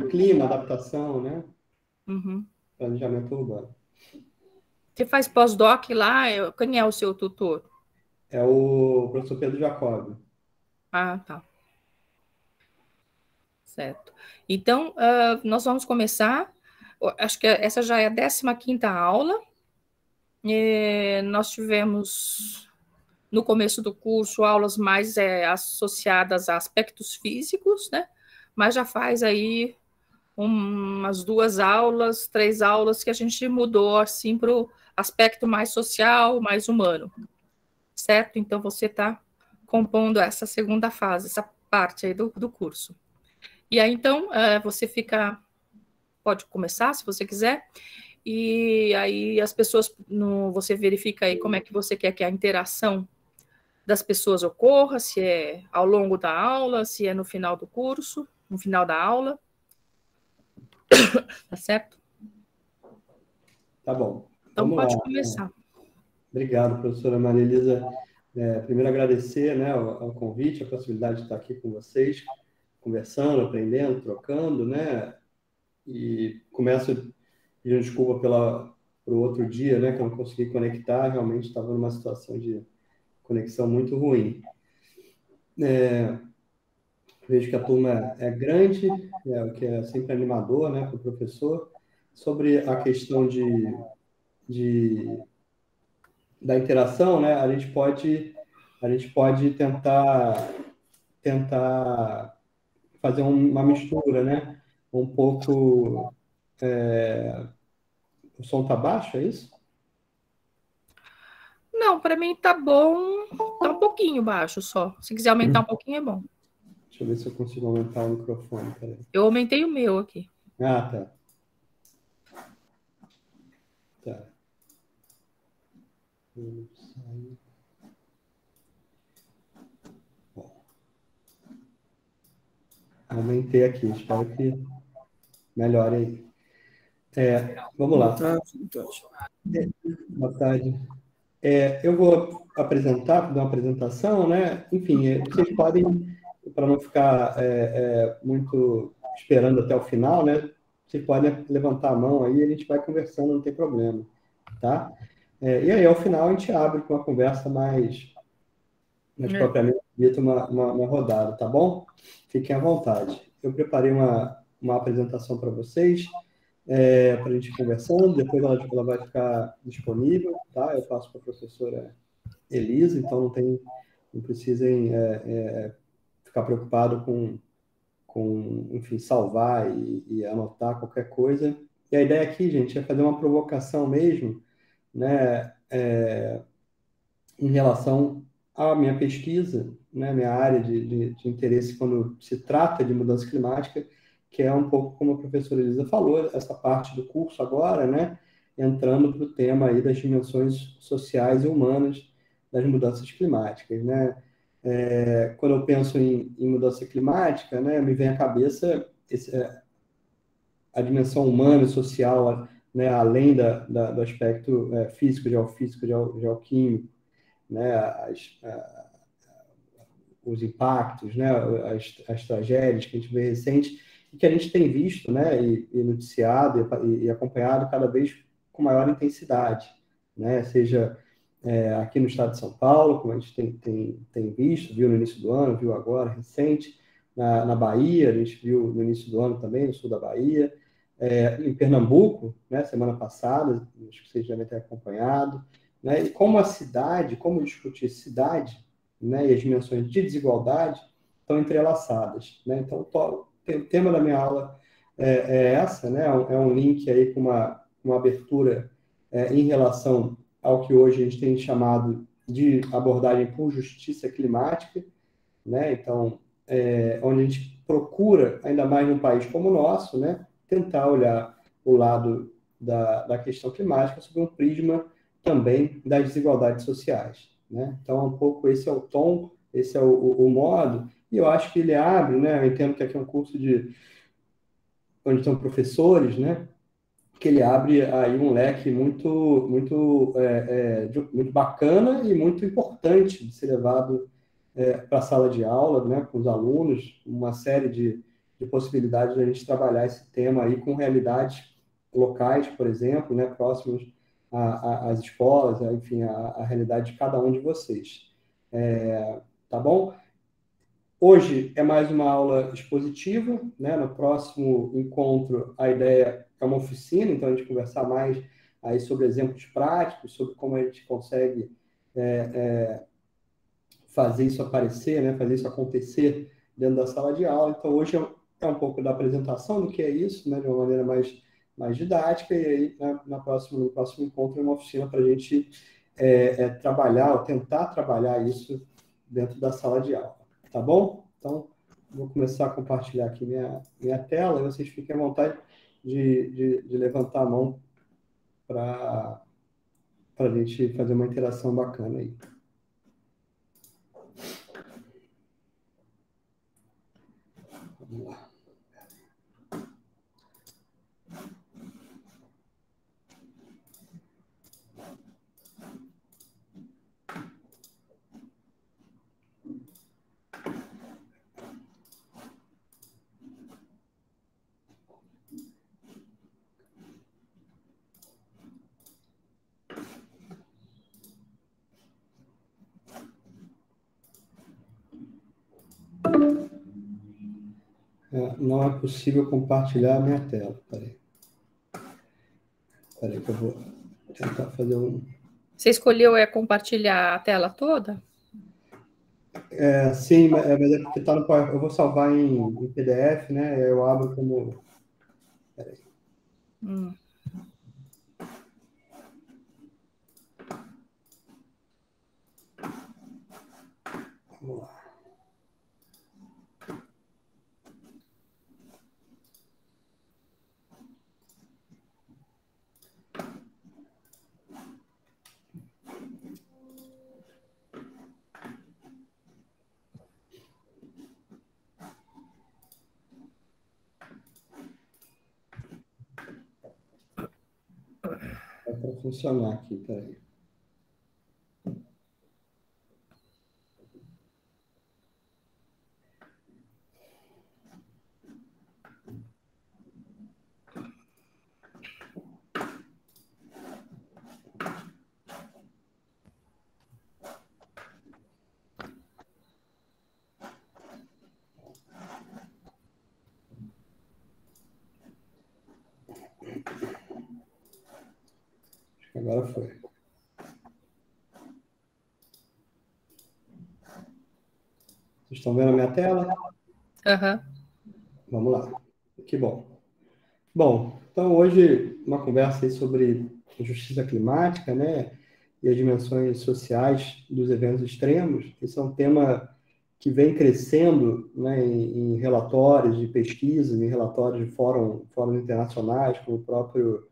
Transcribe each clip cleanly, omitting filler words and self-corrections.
Clima, adaptação, né? Uhum. Planejamento urbano. Você faz pós-doc lá? Quem é o seu tutor? É o professor Pedro Jacob. Ah, tá. Certo. Então, nós vamos começar. Acho que essa já é a 15ª aula. Nós tivemos, no começo do curso, aulas mais associadas a aspectos físicos, né? Mas já faz aí umas 2 aulas, 3 aulas que a gente mudou assim para o aspecto mais social, mais humano, certo? Então, você está compondo essa segunda fase, essa parte aí do curso. E aí, então, você pode começar, se você quiser, e aí as pessoas, você verifica aí como é que você quer que a interação das pessoas ocorra, se é ao longo da aula, se é no final do curso, no final da aula, tá certo? Tá bom. Então Vamos pode lá. começar. Obrigado, professora Maria Elisa. Primeiro, agradecer, né, ao convite, a possibilidade de estar aqui com vocês, conversando, aprendendo, trocando, né? E começo pedindo desculpa pelo outro dia, né, que eu não consegui conectar, realmente estava numa situação de conexão muito ruim. Vejo que a turma é grande, o que é sempre animador, né, para o professor. Sobre a questão de da interação, né, a gente pode tentar fazer uma mistura, né? Um pouco. O som tá baixo, é isso? Não, para mim tá bom, tá um pouquinho baixo só. Se quiser aumentar um pouquinho é bom. Deixa eu ver se eu consigo aumentar o microfone. Peraí. Eu aumentei o meu aqui. Ah, tá. Tá. Bom, aumentei aqui, espero que melhore aí. Vamos lá. Boa tarde. Eu vou dar uma apresentação, né? Enfim, vocês podem, para não ficar muito esperando até o final, né? Vocês podem levantar a mão aí, a gente vai conversando, não tem problema, tá? E aí, ao final, a gente abre com uma conversa mais propriamente dita, uma rodada, tá bom? Fiquem à vontade. Eu preparei uma apresentação para vocês, para a gente ir conversando, depois ela vai ficar disponível, tá? Eu passo para a professora Elisa, então não precisem ficar preocupado enfim, salvar e anotar qualquer coisa. E a ideia aqui, gente, é fazer uma provocação mesmo, né, em relação à minha pesquisa, né, minha área de interesse quando se trata de mudança climática, que é um pouco como a professora Elisa falou, essa parte do curso agora, né, entrando para o tema aí das dimensões sociais e humanas das mudanças climáticas, né? Quando eu penso em mudança climática, né, me vem à cabeça a dimensão humana e social, né, além do aspecto físico, geofísico, geoquímico, né, os impactos, né, as tragédias que a gente vê recente e que a gente tem visto, né, e noticiado e acompanhado cada vez com maior intensidade, né, seja aqui no estado de São Paulo, como a gente tem visto, viu no início do ano, viu agora, recente, na Bahia, a gente viu no início do ano também, no sul da Bahia, em Pernambuco, né, semana passada, acho que vocês devem ter acompanhado, né, e como discutir cidade, né, e as dimensões de desigualdade estão entrelaçadas, né? Então, o tema da minha aula essa, né? É um link aí com uma abertura em relação ao que hoje a gente tem chamado de abordagem por justiça climática, né? Então, onde a gente procura, ainda mais num país como o nosso, né? Tentar olhar o lado da questão climática sob um prisma também das desigualdades sociais, né? Então, um pouco esse é o tom, esse é o modo, e eu acho que ele abre, né? Eu entendo que aqui é um curso onde estão professores, né? Que ele abre aí um leque muito bacana e muito importante de ser levado para a sala de aula, né? Com os alunos, uma série de de possibilidade de a gente trabalhar esse tema aí com realidades locais, por exemplo, né, próximos às escolas, enfim, a realidade de cada um de vocês. Tá bom? Hoje é mais uma aula expositiva, né? No próximo encontro, a ideia é uma oficina, então a gente conversar mais aí sobre exemplos práticos, sobre como a gente consegue fazer isso aparecer, né? Fazer isso acontecer dentro da sala de aula. Então, hoje é um pouco da apresentação do que é isso, né? De uma maneira mais didática, e aí, né, no próximo encontro, é uma oficina para a gente trabalhar, ou tentar trabalhar isso dentro da sala de aula. Tá bom? Então, vou começar a compartilhar aqui minha tela, e vocês fiquem à vontade de levantar a mão para a gente fazer uma interação bacana aí. Vamos lá. Não é possível compartilhar a minha tela. Peraí que eu vou tentar fazer um... Você escolheu compartilhar a tela toda? Sim, mas é porque está no PowerPoint. Eu vou salvar em PDF, né? Eu abro como... Peraí. Vamos lá. É para funcionar aqui, peraí. Acho que agora foi. Vocês estão vendo a minha tela? Uhum. Vamos lá. Que bom. Bom, então hoje uma conversa aí sobre justiça climática, né? E as dimensões sociais dos eventos extremos. Esse é um tema que vem crescendo, né, em relatórios de pesquisa, em relatórios de fóruns internacionais, como o próprio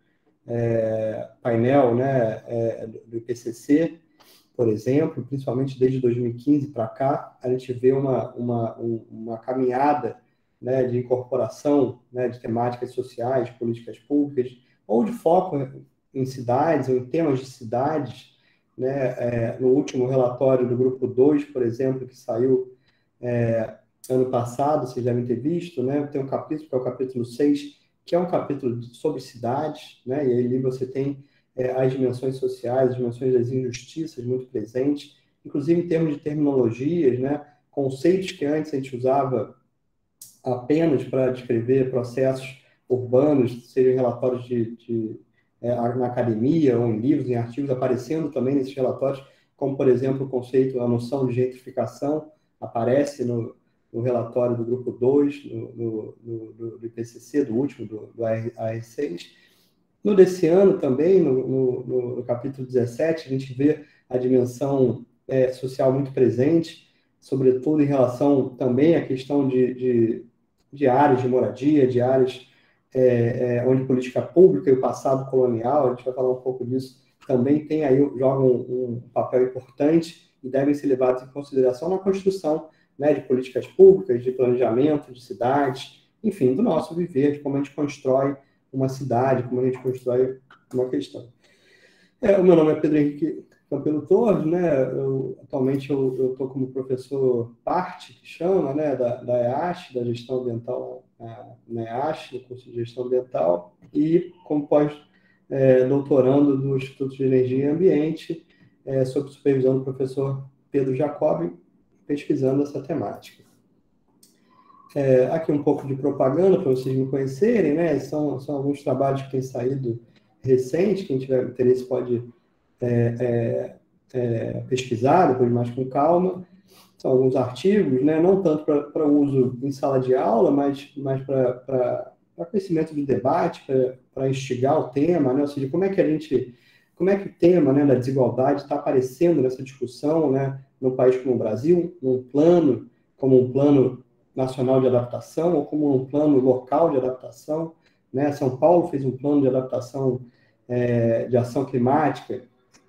painel, né, do IPCC, por exemplo, principalmente desde 2015 para cá, a gente vê uma caminhada, né, de incorporação, né, de temáticas sociais, políticas públicas, ou de foco em cidades, ou em temas de cidades, né, no último relatório do Grupo 2, por exemplo, que saiu ano passado, vocês devem ter visto, né, tem um capítulo, que é o capítulo 6, que é um capítulo sobre cidades, né, e ali você tem as dimensões sociais, as dimensões das injustiças muito presentes, inclusive em termos de terminologias, né, conceitos que antes a gente usava apenas para descrever processos urbanos, sejam relatórios na academia ou em livros, em artigos, aparecendo também nesses relatórios, como, por exemplo, o conceito, a noção de gentrificação, aparece no relatório do Grupo 2, do IPCC, do último, do AR6. No desse ano também, no capítulo 17, a gente vê a dimensão social muito presente, sobretudo em relação também à questão de áreas de moradia, de áreas onde política pública e o passado colonial, a gente vai falar um pouco disso, também tem aí, jogam um papel importante e devem ser levados em consideração na construção, né, de políticas públicas, de planejamento de cidades, enfim, do nosso viver, de como a gente constrói uma cidade, como a gente constrói uma questão. O meu nome é Pedro Henrique Campelo Torres, né? Atualmente eu estou como professor parte, que chama, né? Da EASH, da Gestão Ambiental, na EASH, no curso de Gestão Ambiental, e como pós-doutorando do Instituto de Energia e Ambiente, sob supervisão do professor Pedro Jacobi, pesquisando essa temática. Aqui um pouco de propaganda para vocês me conhecerem, né? São alguns trabalhos que têm saído recentes, quem tiver interesse pode pesquisar, depois mais com calma. São alguns artigos, né? Não tanto para uso em sala de aula, mas para conhecimento do debate, para instigar o tema, né? Ou seja, como é que o tema, né, da desigualdade está aparecendo nessa discussão, né, num país como o Brasil, como um plano nacional de adaptação ou como um plano local de adaptação, né? São Paulo fez um plano de adaptação de ação climática,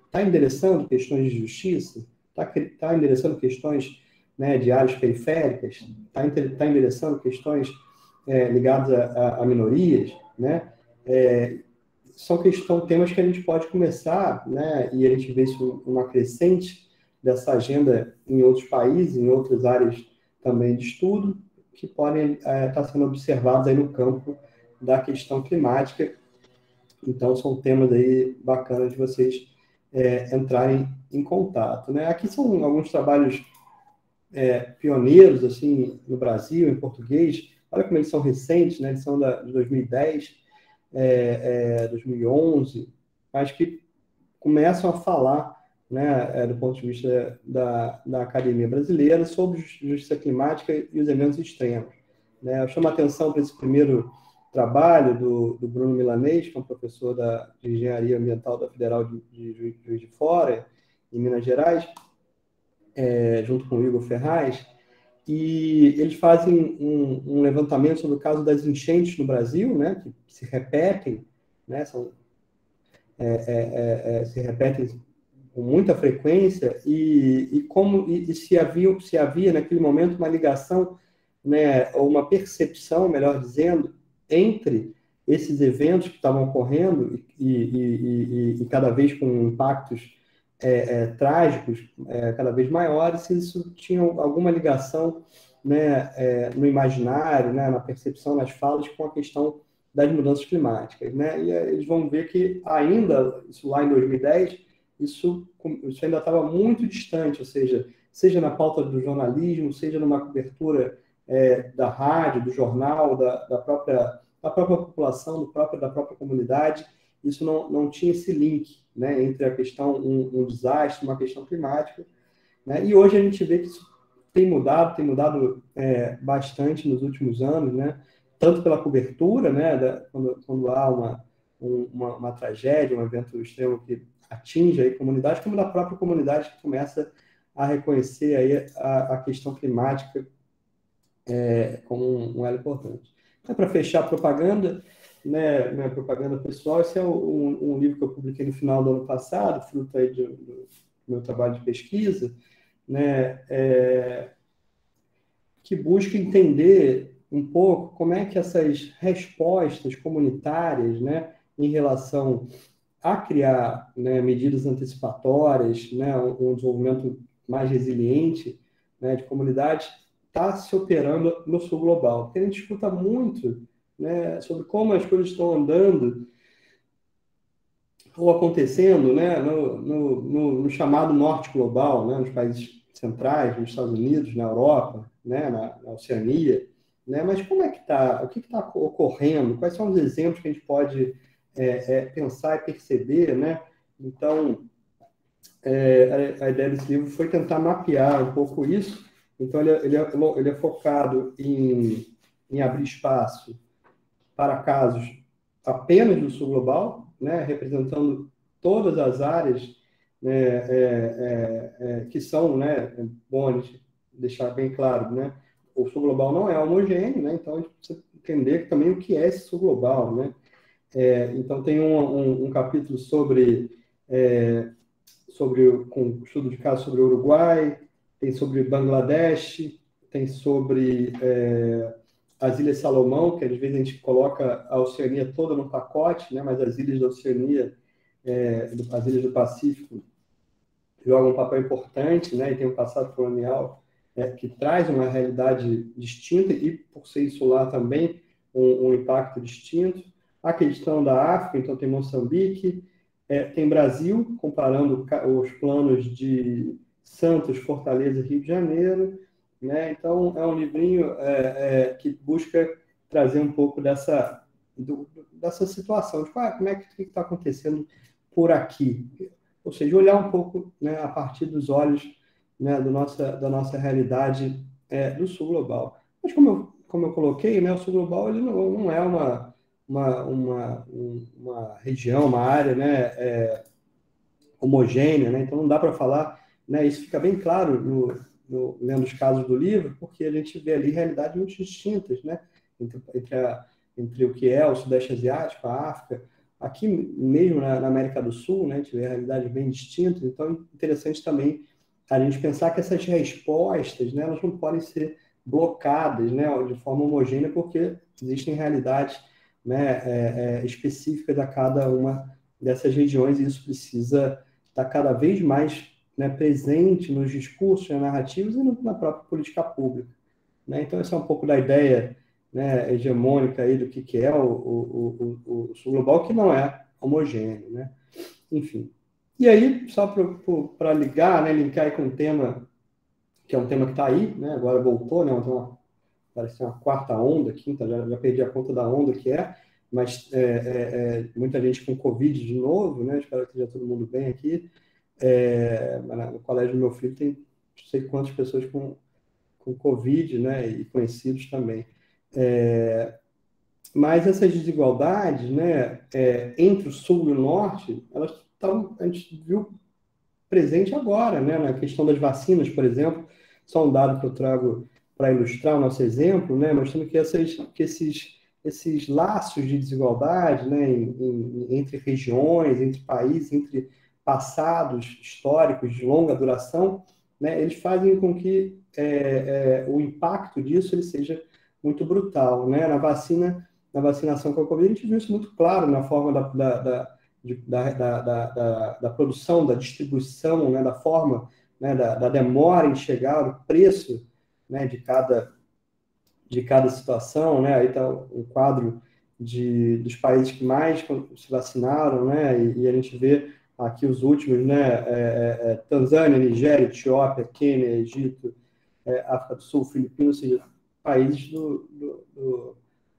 está endereçando questões de justiça, está endereçando questões, né, de áreas periféricas, está endereçando questões ligadas a minorias, né? São temas que a gente pode começar, né? E a gente vê isso uma crescente dessa agenda em outros países, em outras áreas também de estudo, que podem estar sendo observados aí no campo da questão climática. Então, são temas aí bacanas de vocês entrarem em contato, né? Aqui são alguns trabalhos pioneiros, assim, no Brasil, em português. Olha como eles são recentes, né? Eles são de 2010, 2011, mas que começam a falar, né, do ponto de vista da academia brasileira sobre justiça climática e os eventos extremos, né? Eu chamo a atenção para esse primeiro trabalho do Bruno Milanês, que é um professor de Engenharia Ambiental da Federal de Juiz de Fora, em Minas Gerais, junto com o Igor Ferraz, e eles fazem um levantamento sobre o caso das enchentes no Brasil, né, que se repetem, né, se repetem com muita frequência, e se havia naquele momento uma ligação, né, ou uma percepção, melhor dizendo, entre esses eventos que estavam ocorrendo e cada vez com impactos trágicos cada vez maiores, se isso tinha alguma ligação, né, no imaginário, né, na percepção, nas falas, com a questão das mudanças climáticas, né? E eles vão ver que ainda, isso lá em 2010, isso ainda estava muito distante, ou seja na pauta do jornalismo, seja numa cobertura da rádio, do jornal, da própria população, da própria comunidade, isso não tinha esse link, né, entre a questão, um desastre, uma questão climática, né? E hoje a gente vê que isso tem mudado bastante nos últimos anos, né? Tanto pela cobertura, né, quando há uma tragédia, um evento extremo que atinge a comunidade, como da própria comunidade que começa a reconhecer aí a questão climática como um elo importante. Então, para fechar a propaganda, né, minha propaganda pessoal, esse é um livro que eu publiquei no final do ano passado, fruto aí do meu trabalho de pesquisa, né, que busca entender um pouco como é que essas respostas comunitárias, né, em relação a criar, né, medidas antecipatórias, né, um desenvolvimento mais resiliente, né, de comunidades, está se operando no sul global. Porque a gente escuta muito, né, sobre como as coisas estão andando ou acontecendo, né, no chamado norte global, né, nos países centrais, nos Estados Unidos, na Europa, né, na Oceania, né, mas como é que está? O que está ocorrendo? Quais são os exemplos que a gente pode pensar e perceber, né? Então, a ideia desse livro foi tentar mapear um pouco isso. Então, ele é focado em abrir espaço para casos apenas do sul global, né, representando todas as áreas, né, que são, né, bom a gente deixar bem claro, né, o sul global não é homogêneo, né, então a gente precisa entender também o que é esse sul global, né. Então tem um capítulo sobre com estudo de caso sobre o Uruguai, tem sobre Bangladesh, tem sobre as Ilhas Salomão, que às vezes a gente coloca a Oceania toda no pacote, né, mas as ilhas da Oceania, as ilhas do Pacífico, joga um papel importante, né, e tem um passado colonial que traz uma realidade distinta e, por ser insular também, um impacto distinto. A questão da África, então tem Moçambique, tem Brasil, comparando os planos de Santos, Fortaleza e Rio de Janeiro, né? Então, é um livrinho que busca trazer um pouco dessa situação, tipo, como é que está acontecendo por aqui? Ou seja, olhar um pouco, né, a partir dos olhos, né, da nossa realidade do sul global. Mas como eu coloquei, né, o sul global ele não é uma região, uma área, né, homogênea, né? Então não dá para falar, né, isso fica bem claro lendo os casos do livro, porque a gente vê ali realidades muito distintas, né, entre o que é o Sudeste Asiático, a África. Aqui mesmo na América do Sul, né, a gente vê realidades bem distintas, então é interessante também a gente pensar que essas respostas, né, elas não podem ser blocadas, né, de forma homogênea, porque existem realidades, né, específicas a cada uma dessas regiões, e isso precisa estar cada vez mais, né, presente nos discursos, nas narrativas e na própria política pública, né? Então, essa é um pouco da ideia, né, hegemônica aí do que é o sul global, que não é homogêneo, né? Enfim. E aí, só para ligar, né, linkar aí com um tema, que é um tema que está aí, né, agora voltou, né, parece uma quarta onda, quinta, já perdi a conta da onda que mas muita gente com Covid de novo, né, espero que esteja todo mundo bem aqui. No colégio do meu filho tem não sei quantas pessoas com Covid, né, e conhecidos também. Mas essas desigualdades, né, entre o sul e o norte, elas estão, a gente viu presente agora, né, na questão das vacinas, por exemplo. Só um dado que eu trago para ilustrar o nosso exemplo, né, mostrando que esses laços de desigualdade, né, entre regiões, entre países, entre passados históricos de longa duração, né, eles fazem com que o impacto disso ele seja muito brutal, né? Na vacinação com a Covid, a gente viu isso muito claro na forma da produção, da distribuição, né, da forma, né, da demora em chegar, o preço, né, de cada situação, né? Aí está o quadro dos países que mais se vacinaram, né? E a gente vê aqui os últimos, né? Tanzânia, Nigéria, Etiópia, Quênia, Egito, África do Sul, Filipinas, ou seja, países do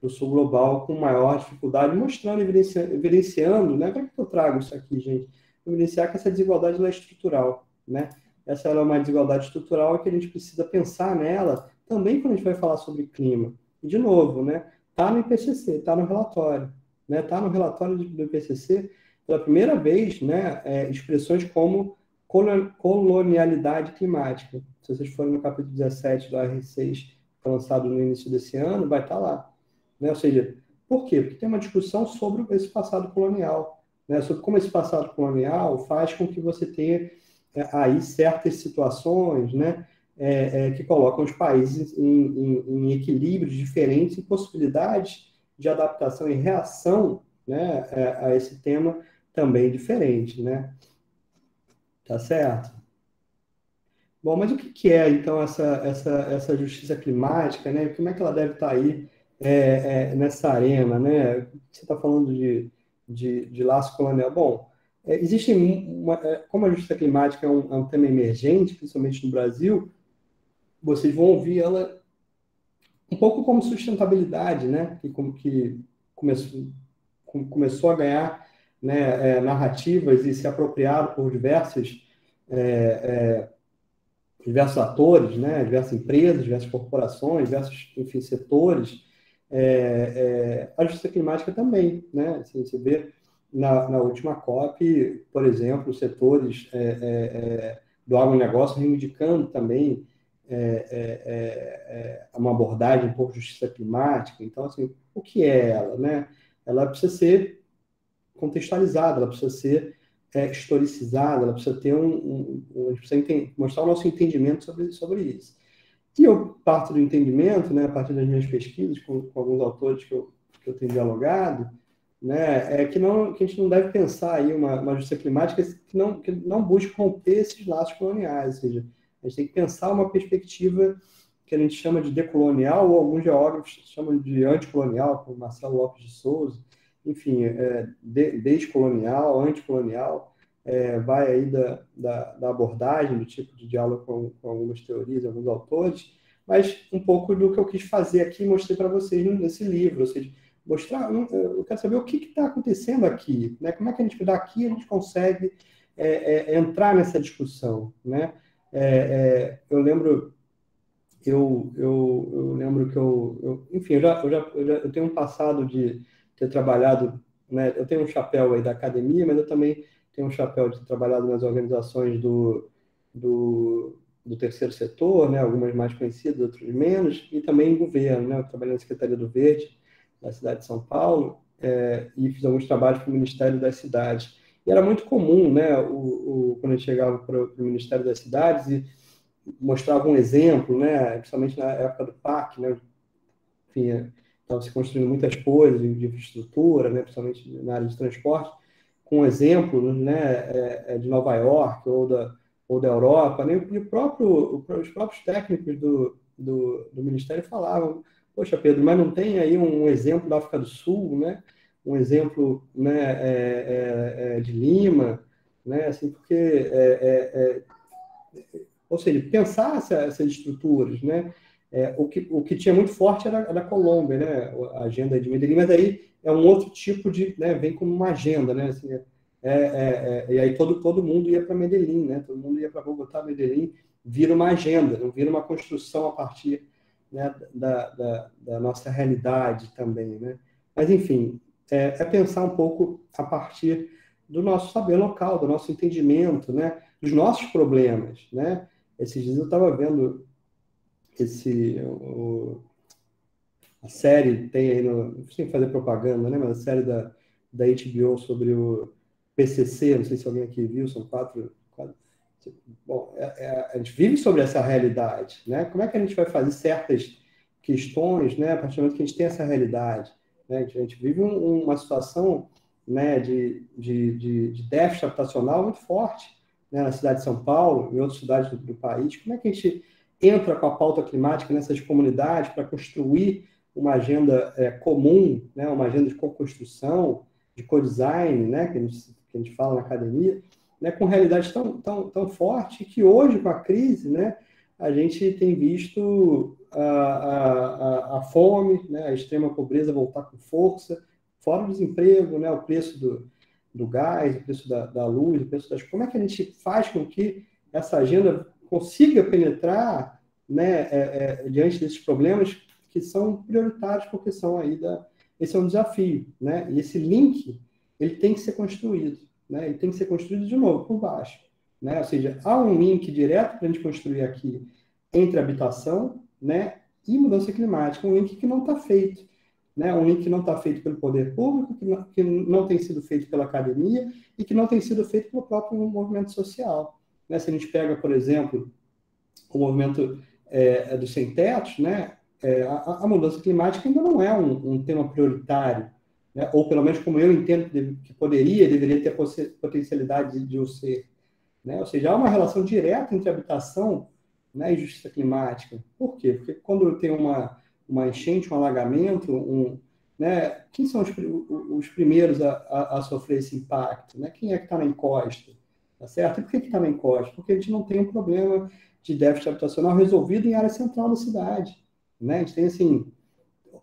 sul global com maior dificuldade, mostrando, evidenciando, né? Para que eu trago isso aqui, gente? Evidenciar que essa desigualdade é estrutural, né? Essa é uma desigualdade estrutural que a gente precisa pensar nela também quando a gente vai falar sobre clima. E, de novo, né? Está no IPCC, está no relatório, né? Está no relatório do IPCC, pela primeira vez, né? Expressões como colonialidade climática. Se vocês forem no capítulo 17 do AR6, lançado no início desse ano, vai estar lá, né? Ou seja, por quê? Porque tem uma discussão sobre esse passado colonial, né? Sobre como esse passado colonial faz com que você tenha aí certas situações, né? Que colocam os países em equilíbrios diferentes e possibilidades de adaptação e reação, né, a esse tema também diferente, né? Tá certo? Bom, mas o que é, então, essa justiça climática, né? Como é que ela deve estar aí nessa arena, né? Você está falando de laço colonial. Bom, como a justiça climática é um tema emergente, principalmente no Brasil, vocês vão ouvir ela um pouco como sustentabilidade, né? Que começou a ganhar, né, narrativas e se apropriar por diversos atores, né, diversas empresas, diversas corporações, diversos, enfim, setores. A justiça climática também, né? Assim, você vê na última COP, por exemplo, os setores do agronegócio reivindicando também uma abordagem um pouco de justiça climática. Então, assim, o que é ela, né? Ela precisa ser contextualizada, ela precisa ser historicizada, ela precisa ter a gente precisa mostrar o nosso entendimento sobre isso. E eu parto do entendimento, né, a partir das minhas pesquisas com alguns autores que eu tenho dialogado, né, é que a gente não deve pensar aí uma justiça climática que não busque romper esses laços coloniais, ou seja, a gente tem que pensar uma perspectiva que a gente chama de decolonial, ou alguns geógrafos chamam de anticolonial, como Marcelo Lopes de Souza, enfim, descolonial, anticolonial, vai aí da abordagem, do tipo de diálogo com algumas teorias, alguns autores, mas um pouco do que eu quis fazer aqui, mostrei para vocês nesse livro, ou seja, mostrar, eu quero saber o que está acontecendo aqui, né? Como é que a gente, daqui a gente consegue entrar nessa discussão, né? Eu lembro eu lembro que enfim, eu tenho um passado de ter trabalhado, né? Eu tenho um chapéu aí da academia, mas eu também tenho um chapéu de ter trabalhado nas organizações do terceiro setor, né? Algumas mais conhecidas, outras menos, e também em governo, né? Eu trabalhei na Secretaria do Verde, da cidade de São Paulo, e fiz alguns trabalhos para o Ministério das Cidades. E era muito comum, né? Quando a gente chegava para o Ministério das Cidades e mostrar algum exemplo, né? Principalmente na época do PAC, né? Enfim, estava se construindo muitas coisas de infraestrutura, né? Principalmente na área de transporte, com exemplo, né? De Nova York ou da Europa, né? E os próprios técnicos do Ministério falavam: poxa, Pedro, mas não tem aí um exemplo da África do Sul, né? Um exemplo, né? De Lima, né? Assim, porque ou seja, pensar essas estruturas, né? O que tinha muito forte era a da Colômbia, né? A agenda de Medellín, mas aí é um outro tipo de, né? Vem como uma agenda, né? Assim, e aí todo mundo ia para Medellín, né? Todo mundo ia para Bogotá, Medellín, vira uma agenda, não vira uma construção a partir, né? Da nossa realidade também, né? Mas enfim, pensar um pouco a partir do nosso saber local, do nosso entendimento, né? Dos nossos problemas, né? Esses dias eu estava vendo a série, tem aí sem fazer propaganda, né? Mas a série da HBO sobre o PCC, não sei se alguém aqui viu, são quatro. Bom, a gente vive sobre essa realidade, né? Como é que a gente vai fazer certas questões, né? A partir do momento que a gente tem essa realidade, né? A gente vive uma situação, né? De déficit habitacional muito forte, né? Na cidade de São Paulo, em outras cidades do país. Como é que a gente entra com a pauta climática nessas comunidades para construir uma agenda comum, né? Uma agenda de co-construção, de co-design, né? Que a gente fala na academia, né, com realidade tão forte que hoje, com a crise, né, a gente tem visto a fome, né, a extrema pobreza voltar com força, fora o desemprego, né, o preço do gás, o preço da luz, o preço das... Como é que a gente faz com que essa agenda consiga penetrar, né, diante desses problemas que são prioritários, porque são esse é um desafio, né, e esse link ele tem que ser construído. Né? Ele tem que ser construído de novo por baixo, né? Ou seja, há um link direto para a gente construir aqui entre habitação, né, e mudança climática, um link que não está feito, né? Um link que não está feito pelo poder público, que não tem sido feito pela academia e que não tem sido feito pelo próprio movimento social. Né? Se a gente pega, por exemplo, o movimento dos sem-tetos, né? A mudança climática ainda não é um tema prioritário, né? Ou pelo menos como eu entendo que deveria ter potencialidade de o ser, né? Ou seja, há uma relação direta entre habitação, né, e justiça climática. Por quê? Porque quando tem uma enchente, um alagamento, né, quem são os primeiros a sofrer esse impacto? Né? Quem é que está na encosta? Tá certo? E por que está na encosta? Porque a gente não tem um problema de déficit habitacional resolvido em área central da cidade. Né? A gente tem assim,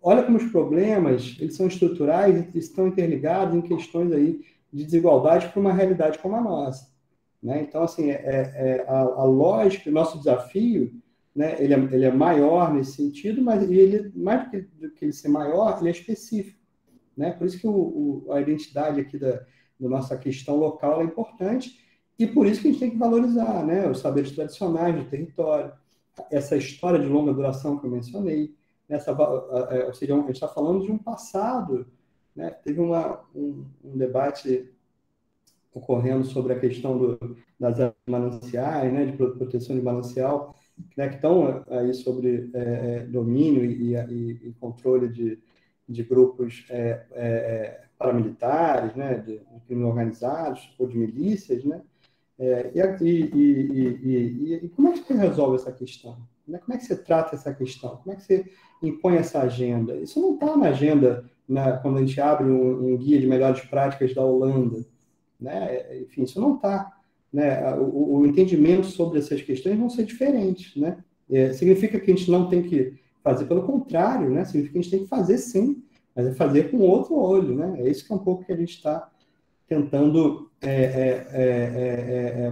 olha como os problemas eles são estruturais e estão interligados em questões aí de desigualdade para uma realidade como a nossa. Né? Então, assim, a lógica, o nosso desafio, né, ele é maior nesse sentido, mas ele, mais do que ele ser maior, ele é específico. Né? Por isso que a identidade aqui da nossa questão local é importante e por isso que a gente tem que valorizar, né, os saberes tradicionais do território, essa história de longa duração que eu mencionei, ou seja, a gente está falando de um passado, né? Teve um debate ocorrendo sobre a questão das áreas mananciais, né, de proteção de manancial, né, que estão aí sobre domínio e controle de grupos paramilitares, né, de crimes organizados ou de milícias, né? E como é que você resolve essa questão? Né? Como é que você trata essa questão? Como é que você impõe essa agenda? Isso não está na agenda, né, quando a gente abre um guia de melhores práticas da Holanda. Né? Enfim, isso não está. Né? O entendimento sobre essas questões vão ser diferentes. Né? Significa que a gente não tem que fazer, pelo contrário, né? Significa que a gente tem que fazer sim, mas é fazer com outro olho. Né? É isso que é um pouco que a gente está tentando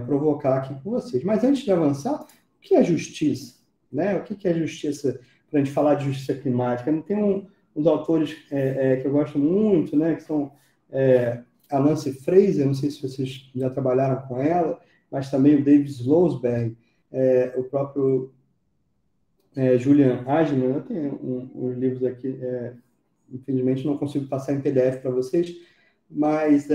provocar aqui com vocês. Mas antes de avançar, o que é justiça? Né? O que é justiça, para a gente falar de justiça climática? Tem uns autores que eu gosto muito, né, que são a Nancy Fraser, não sei se vocês já trabalharam com ela, mas também o David Slosberg, o próprio Julian Agnew. Eu tenho uns livros aqui, infelizmente não consigo passar em PDF para vocês, mas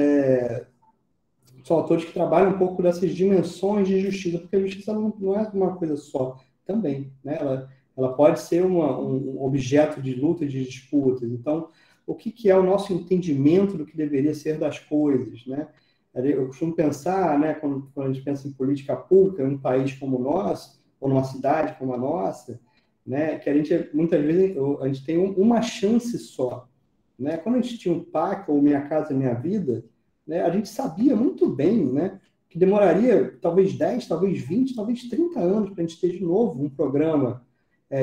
são autores que trabalham um pouco dessas dimensões de justiça, porque a justiça não é uma coisa só também, né? Ela pode ser um objeto de luta, de disputas. Então, o que é o nosso entendimento do que deveria ser das coisas, né? Eu costumo pensar, né, quando a gente pensa em política pública, em um país como o nosso, ou numa cidade como a nossa, né, que a gente, muitas vezes, a gente tem uma chance só. Né? Quando a gente tinha um PAC, ou Minha Casa Minha Vida, né, a gente sabia muito bem, né, que demoraria talvez 10, talvez 20, talvez 30 anos para a gente ter de novo um programa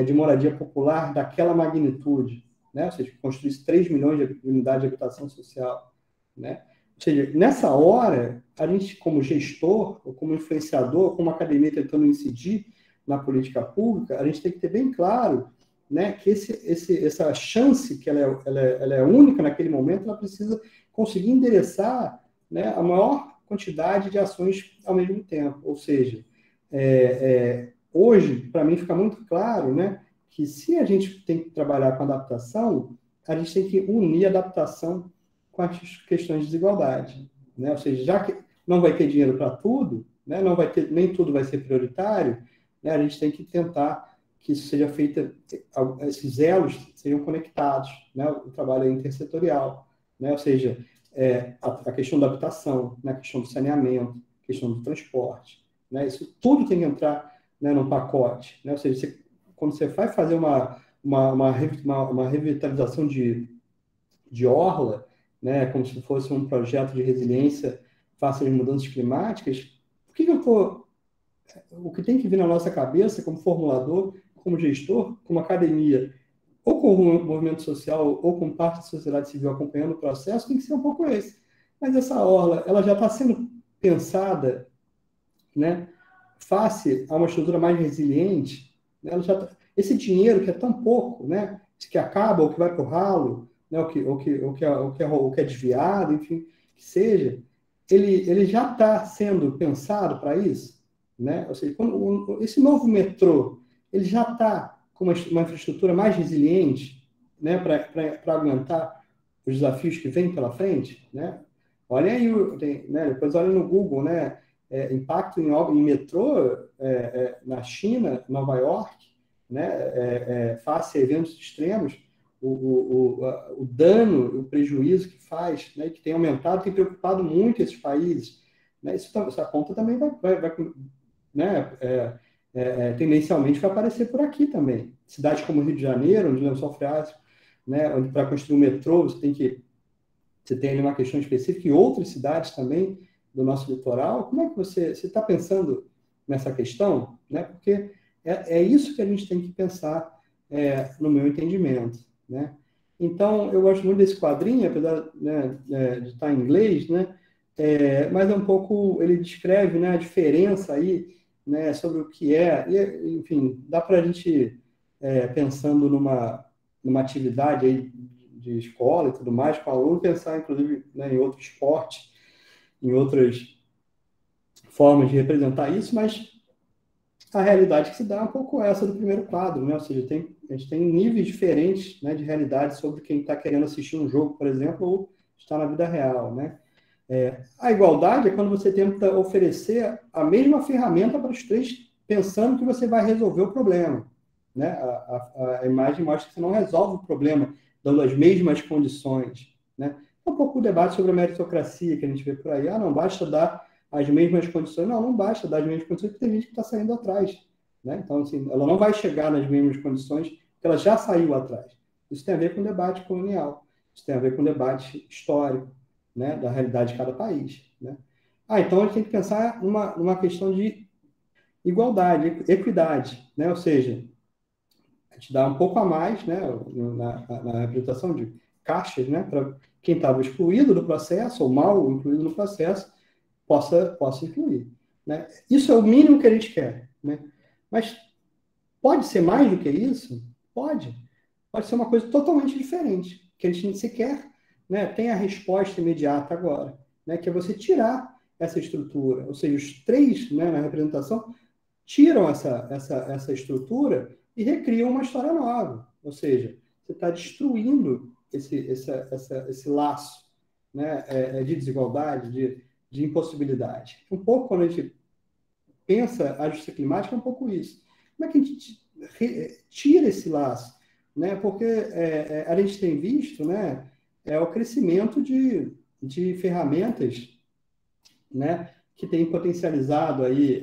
de moradia popular daquela magnitude, né? Ou seja, que construísse 3 milhões de unidades de habitação social. Né? Ou seja, nessa hora, a gente, como gestor, ou como influenciador, como academia tentando incidir na política pública, a gente tem que ter bem claro, né, que essa chance, que ela é única naquele momento, ela precisa conseguir endereçar, né, a maior quantidade de ações ao mesmo tempo. Ou seja, hoje, para mim, fica muito claro, né, que se a gente tem que trabalhar com adaptação, a gente tem que unir a adaptação com as questões de desigualdade. Né? Ou seja, já que não vai ter dinheiro para tudo, né, não vai ter, nem tudo vai ser prioritário, né, a gente tem que tentar que isso seja feito, esses elos sejam conectados, né? O trabalho é intersetorial, né? Ou seja, a questão da habitação, né? A questão do saneamento, a questão do transporte, né? Isso tudo tem que entrar, né, num pacote, né? Ou seja, quando você vai fazer uma revitalização de orla, né? Como se fosse um projeto de resiliência face às mudanças climáticas, o que tem que vir na nossa cabeça como formulador, como gestor, como academia, ou com o movimento social, ou com parte da sociedade civil acompanhando o processo, tem que ser um pouco esse. Mas essa orla, ela já está sendo pensada, né, face a uma estrutura mais resiliente, né, esse dinheiro que é tão pouco, né, que acaba, ou que vai para o ralo, né, o que é desviado, enfim, que seja, ele já está sendo pensado para isso, né? Ou seja, esse novo metrô, ele já está com uma infraestrutura mais resiliente, né, para aguentar os desafios que vêm pela frente, né? Olhem aí, né, depois olhem no Google, né, impacto em metrô na China, Nova York, né, face a eventos extremos, o dano, o prejuízo que faz, né, que tem aumentado, tem preocupado muito esses países. Né, essa conta também vai né, tendencialmente vai aparecer por aqui também. Cidades como Rio de Janeiro, onde o lençol freático, né, onde para construir um metrô você tem ali uma questão específica, e outras cidades também do nosso litoral. Como é que você está pensando nessa questão? Né? Porque é isso que a gente tem que pensar, no meu entendimento. Né? Então, eu gosto muito desse quadrinho, apesar, né, de estar em inglês, né? Mas é um pouco, ele descreve, né, a diferença aí, né, sobre o que e, enfim, dá para a gente, pensando numa atividade aí de escola e tudo mais, com o aluno, pensar, inclusive, né, em outro esporte, em outras formas de representar isso, mas a realidade que se dá é um pouco essa do primeiro quadro, né? Ou seja, a gente tem níveis diferentes, né, de realidade sobre quem está querendo assistir um jogo, por exemplo, ou está na vida real, né? A igualdade é quando você tenta oferecer a mesma ferramenta para os três, pensando que você vai resolver o problema. Né? A imagem mostra que você não resolve o problema dando as mesmas condições, né? É um pouco o debate sobre a meritocracia que a gente vê por aí. Não basta dar as mesmas condições. Não basta dar as mesmas condições, porque tem gente que está saindo atrás, né? Então, assim, ela não vai chegar nas mesmas condições porque ela já saiu atrás. Isso tem a ver com o debate colonial, isso tem a ver com o debate histórico, né, da realidade de cada país, né? Então a gente tem que pensar numa questão de igualdade, equidade, né? Ou seja, a gente dá um pouco a mais, né, na representação de caixas, né, para quem estava excluído do processo, ou mal incluído no processo, possa incluir, né? Isso é o mínimo que a gente quer, né? Mas pode ser mais do que isso? Pode. Pode ser uma coisa totalmente diferente, que a gente sequer, né, tem a resposta imediata agora, né, que é você tirar essa estrutura. Ou seja, os três, né, na representação tiram essa estrutura e recriam uma história nova. Ou seja, você está destruindo esse laço, né, de desigualdade, de impossibilidade. Um pouco, quando a gente pensa a justiça climática, é um pouco isso. Como é que a gente tira esse laço? Né? Porque a gente tem visto, né, o crescimento de ferramentas, né, que tem potencializado aí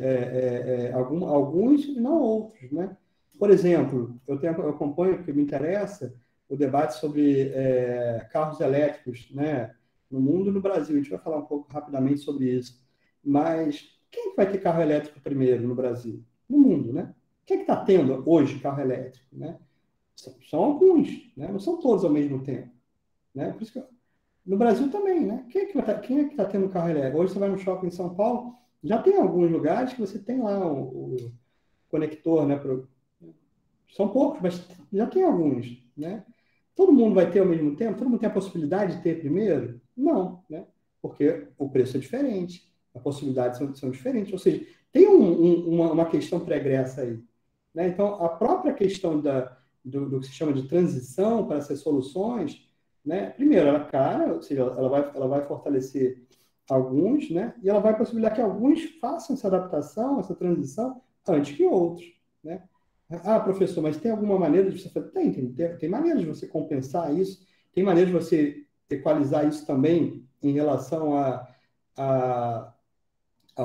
alguns e não outros, né? Por exemplo, eu acompanho, porque me interessa, o debate sobre carros elétricos, né, no mundo e no Brasil. A gente vai falar um pouco rapidamente sobre isso. Mas quem vai ter carro elétrico primeiro no Brasil? No mundo, né? Quem é que está tendo hoje carro elétrico, né? São alguns, né? Não são todos ao mesmo tempo, né? Por isso que no Brasil também, né? Quem é que tá tendo carro elétrico? Hoje você vai no shopping em São Paulo, já tem alguns lugares que você tem lá o conector, né? São poucos, mas já tem alguns, né? Todo mundo vai ter ao mesmo tempo? Todo mundo tem a possibilidade de ter primeiro? Não, né? Porque o preço é diferente, as possibilidades são diferentes. Ou seja, tem uma questão pregressa aí, né? Então, a própria questão do que se chama de transição para essas soluções, né? Primeiro, ela é cara, ou seja, ela vai fortalecer alguns, né? E ela vai possibilitar que alguns façam essa adaptação, essa transição, antes que outros, né? Professor, mas tem alguma maneira de você fazer? Tem maneira de você compensar isso, tem maneira de você equalizar isso também em relação a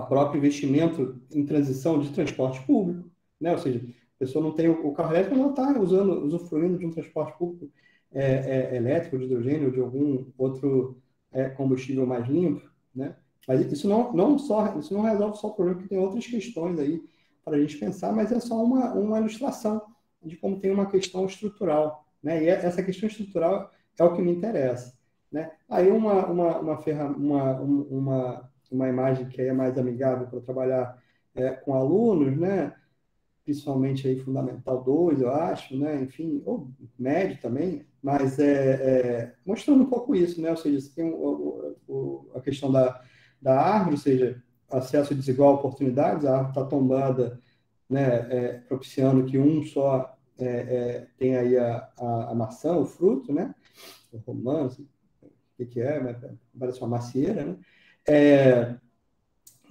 próprio investimento em transição de transporte público, né? Ou seja, a pessoa não tem o carro elétrico, ela está usufruindo de um transporte público elétrico, de hidrogênio, ou de algum outro combustível mais limpo, né? Mas isso não resolve só o problema, porque tem outras questões aí para a gente pensar, mas é só uma ilustração de como tem uma questão estrutural, né? E essa questão estrutural é o que me interessa, né? Aí uma imagem que é mais amigável para trabalhar com alunos, né? Principalmente aí Fundamental 2, eu acho, né? Enfim, ou médio também, mas mostrando um pouco isso, né? Ou seja, você tem a questão da árvore, ou seja, acesso desigual a oportunidades, a árvore está tombada, né? Propiciando que um só tem aí a maçã, o fruto, né? O romance, o que é, né? Parece uma macieira, né?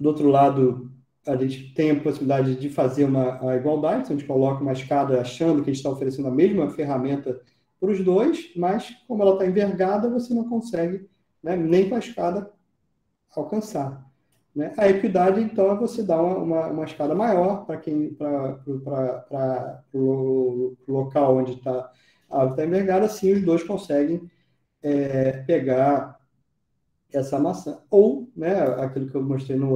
Do outro lado, a gente tem a possibilidade de fazer a igualdade, então a gente coloca uma escada achando que a gente está oferecendo a mesma ferramenta para os dois, mas como ela está envergada, você não consegue, né, nem com a escada alcançar, né? A equidade, então, é você dar uma escada maior para o local onde a árvore está envergada, assim os dois conseguem pegar essa maçã. Ou, né, aquilo que eu mostrei na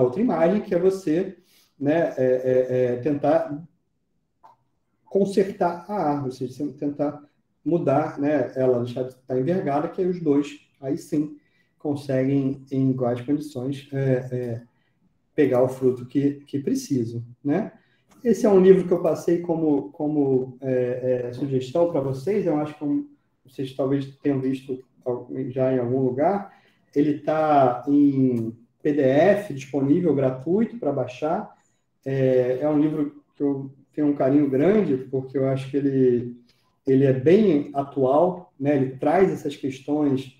outra imagem, que é você, né, tentar consertar a árvore, ou seja, você tentar mudar, né, ela deixar de estar envergada, que aí os dois, aí sim, conseguem, em iguais condições, pegar o fruto que precisam, né? Esse é um livro que eu passei como sugestão para vocês, eu acho que vocês talvez tenham visto já em algum lugar. Ele está em PDF, disponível, gratuito para baixar. É um livro que eu tenho um carinho grande, porque eu acho que ele é bem atual, né? Ele traz essas questões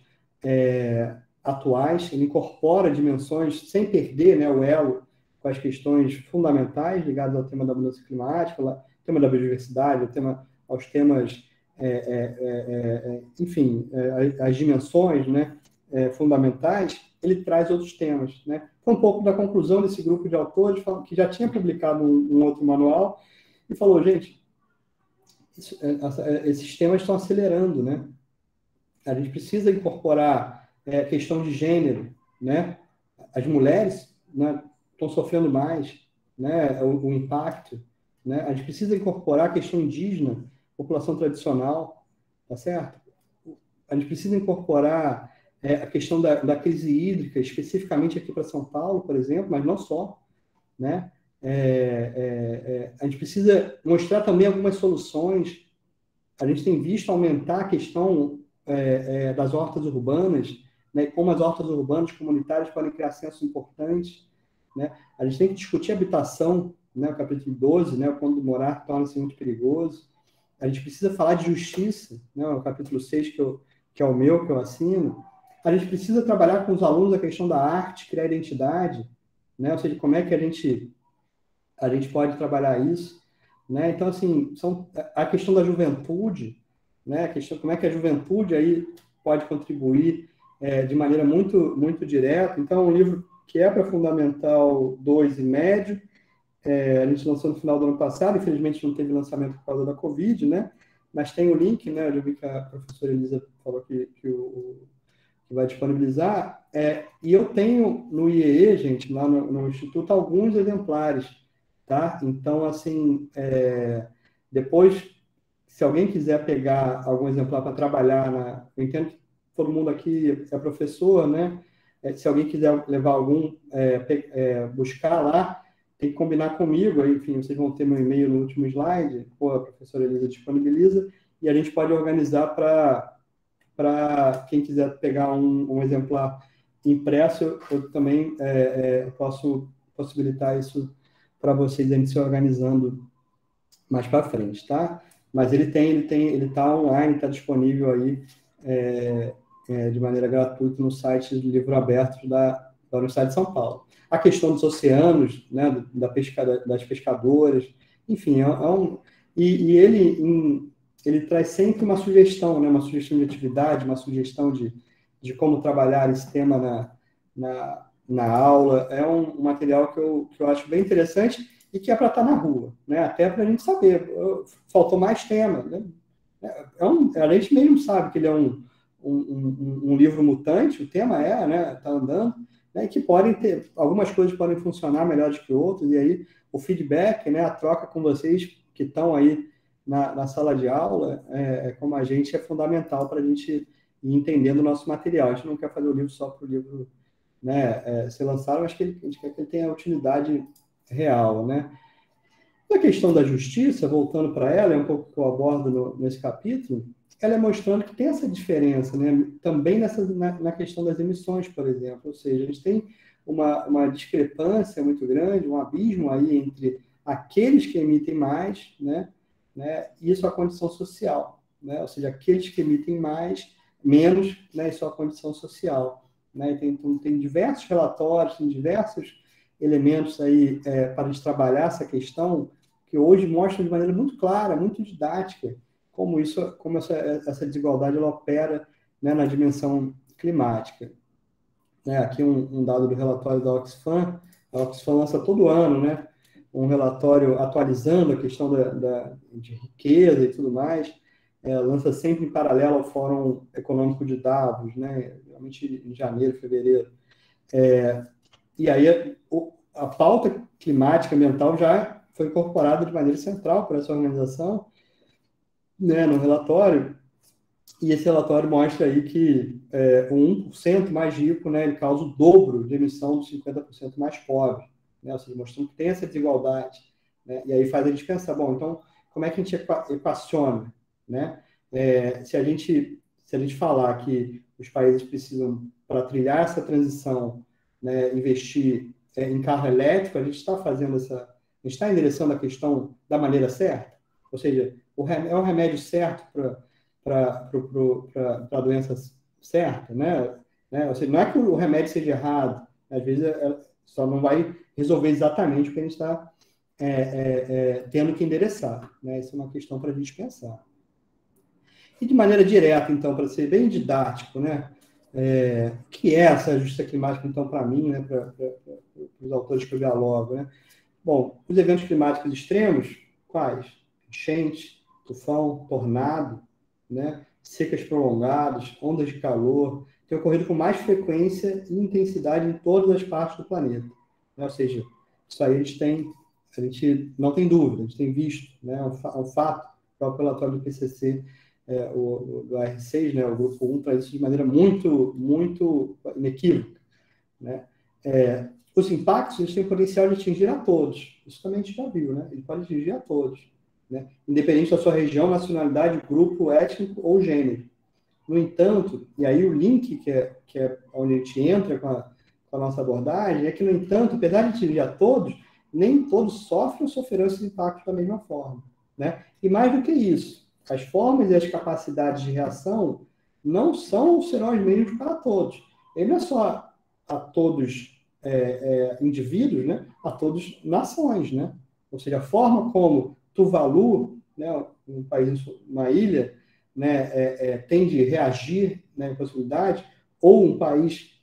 atuais, ele incorpora dimensões sem perder, né, o elo com as questões fundamentais ligadas ao tema da mudança climática. tema da biodiversidade, aos temas, enfim, as dimensões, né, fundamentais, ele traz outros temas, né? Foi um pouco da conclusão desse grupo de autores, que já tinha publicado um outro manual, e falou, gente, esses temas estão acelerando, né? A gente precisa incorporar questão de gênero, né? As mulheres, né, estão sofrendo mais, né, o impacto, né? A gente precisa incorporar a questão indígena, população tradicional, tá certo? A gente precisa incorporar a questão da crise hídrica, especificamente aqui para São Paulo, por exemplo, mas não só, né? A gente precisa mostrar também algumas soluções. A gente tem visto aumentar a questão das hortas urbanas, né? Como as hortas urbanas comunitárias podem criar censos importantes, né? A gente tem que discutir habitação, né? O capítulo 12, né? Quando morar torna-se muito perigoso. A gente precisa falar de justiça, né? O capítulo 6, que é o meu, que eu assino. A gente precisa trabalhar com os alunos a questão da arte, criar identidade, né? Ou seja, como é que a gente pode trabalhar isso, né? Então, assim, a questão da juventude, né? A questão, como é que a juventude aí pode contribuir de maneira muito, muito direta. Então, é um livro que é para Fundamental 2 e médio. A gente lançou no final do ano passado, infelizmente não teve lançamento por causa da Covid, né? Mas tem o link, né? Eu vi que a professora Elisa falou que vai disponibilizar. E eu tenho no IEE, gente, lá no Instituto, alguns exemplares, tá? Então, assim, depois, se alguém quiser pegar algum exemplar para trabalhar eu entendo que todo mundo aqui é professor, né? Se alguém quiser levar algum, buscar lá, tem que combinar comigo, aí, enfim, vocês vão ter meu e-mail no último slide, ou a professora Elisa disponibiliza, e a gente pode organizar para quem quiser pegar um exemplar impresso, eu também posso possibilitar isso para vocês, a gente se organizando mais para frente, tá? Mas ele está online, está disponível aí de maneira gratuita no site do Livro Aberto da Universidade de São Paulo. A questão dos oceanos, né, das pescadoras, enfim, e ele traz sempre uma sugestão, né, uma sugestão de atividade, uma sugestão de como trabalhar esse tema na aula. É um material que eu acho bem interessante e que é para estar na rua, né, até para a gente saber. Faltou mais tema, né? A gente mesmo sabe que ele é um livro mutante, o tema né, está andando, né, que algumas coisas podem funcionar melhores que outras, e aí o feedback, né, a troca com vocês que estão aí na sala de aula, como a gente, é fundamental para a gente ir entendendo o nosso material. A gente não quer fazer o livro só para o livro, né, ser lançado, mas que a gente quer que ele tenha utilidade real, né? A questão da justiça, voltando para ela, é um pouco que eu abordo nesse capítulo, ela é mostrando que tem essa diferença, né? Também na questão das emissões, por exemplo. Ou seja, a gente tem uma discrepância muito grande, um abismo aí entre aqueles que emitem mais, né? E sua condição social, né? Ou seja, aqueles que emitem menos, né? E sua condição social, né? Então, tem diversos relatórios, tem diversos elementos aí para a gente trabalhar essa questão, que hoje mostram de maneira muito clara, muito didática, como essa desigualdade ela opera, né, na dimensão climática. Aqui um dado do relatório da Oxfam. A Oxfam lança todo ano, né, um relatório atualizando a questão de riqueza e tudo mais. Lança sempre em paralelo ao Fórum Econômico de Davos, né, realmente em janeiro, fevereiro. E aí a pauta climática ambiental já foi incorporada de maneira central por essa organização, né, no relatório, e esse relatório mostra aí que o 1% mais rico, né, ele causa o dobro de emissão dos 50% mais pobres, né, ou seja, mostrando que tem essa desigualdade, né, e aí faz a gente pensar, bom, então, como é que a gente equaciona, né? Se a gente falar que os países precisam, para trilhar essa transição, né, investir em carro elétrico, a gente está fazendo a gente está endereçando a questão da maneira certa, ou seja, é o remédio certo para a doença certa, né? Ou seja, não é que o remédio seja errado, às vezes só não vai resolver exatamente o que a gente está tendo que endereçar, né? Isso é uma questão para a gente pensar. E de maneira direta, então, para ser bem didático, né? O que é essa justiça climática, então, para mim, né? Para os autores que eu dialogo, né? Bom, os eventos climáticos extremos, quais? Enchente, tufão, tornado, né? Secas prolongadas, ondas de calor, têm ocorrido com mais frequência e intensidade em todas as partes do planeta, né? Ou seja, isso aí a gente não tem dúvida, a gente tem visto, né? É um fato, o próprio relatório do PCC, do AR6, né? O grupo 1, traz isso de maneira muito, muito inequívoca, né? Os impactos eles têm o potencial de atingir a todos. Isso também a gente já viu, né? Ele pode atingir a todos, né? Independente da sua região, nacionalidade, grupo étnico ou gênero. No entanto, e aí o link que é onde a gente entra com a nossa abordagem, é que, no entanto, apesar de atingir a todos, nem todos sofrem ou sofrerão esses impactos da mesma forma, né? E mais do que isso, as formas e as capacidades de reação não serão as mesmas para todos. Ele não é só a todos indivíduos, né? A todos nações, né? Ou seja, a forma como Tuvalu, né, um país, uma ilha, né, tem de reagir, né, em possibilidade, ou um país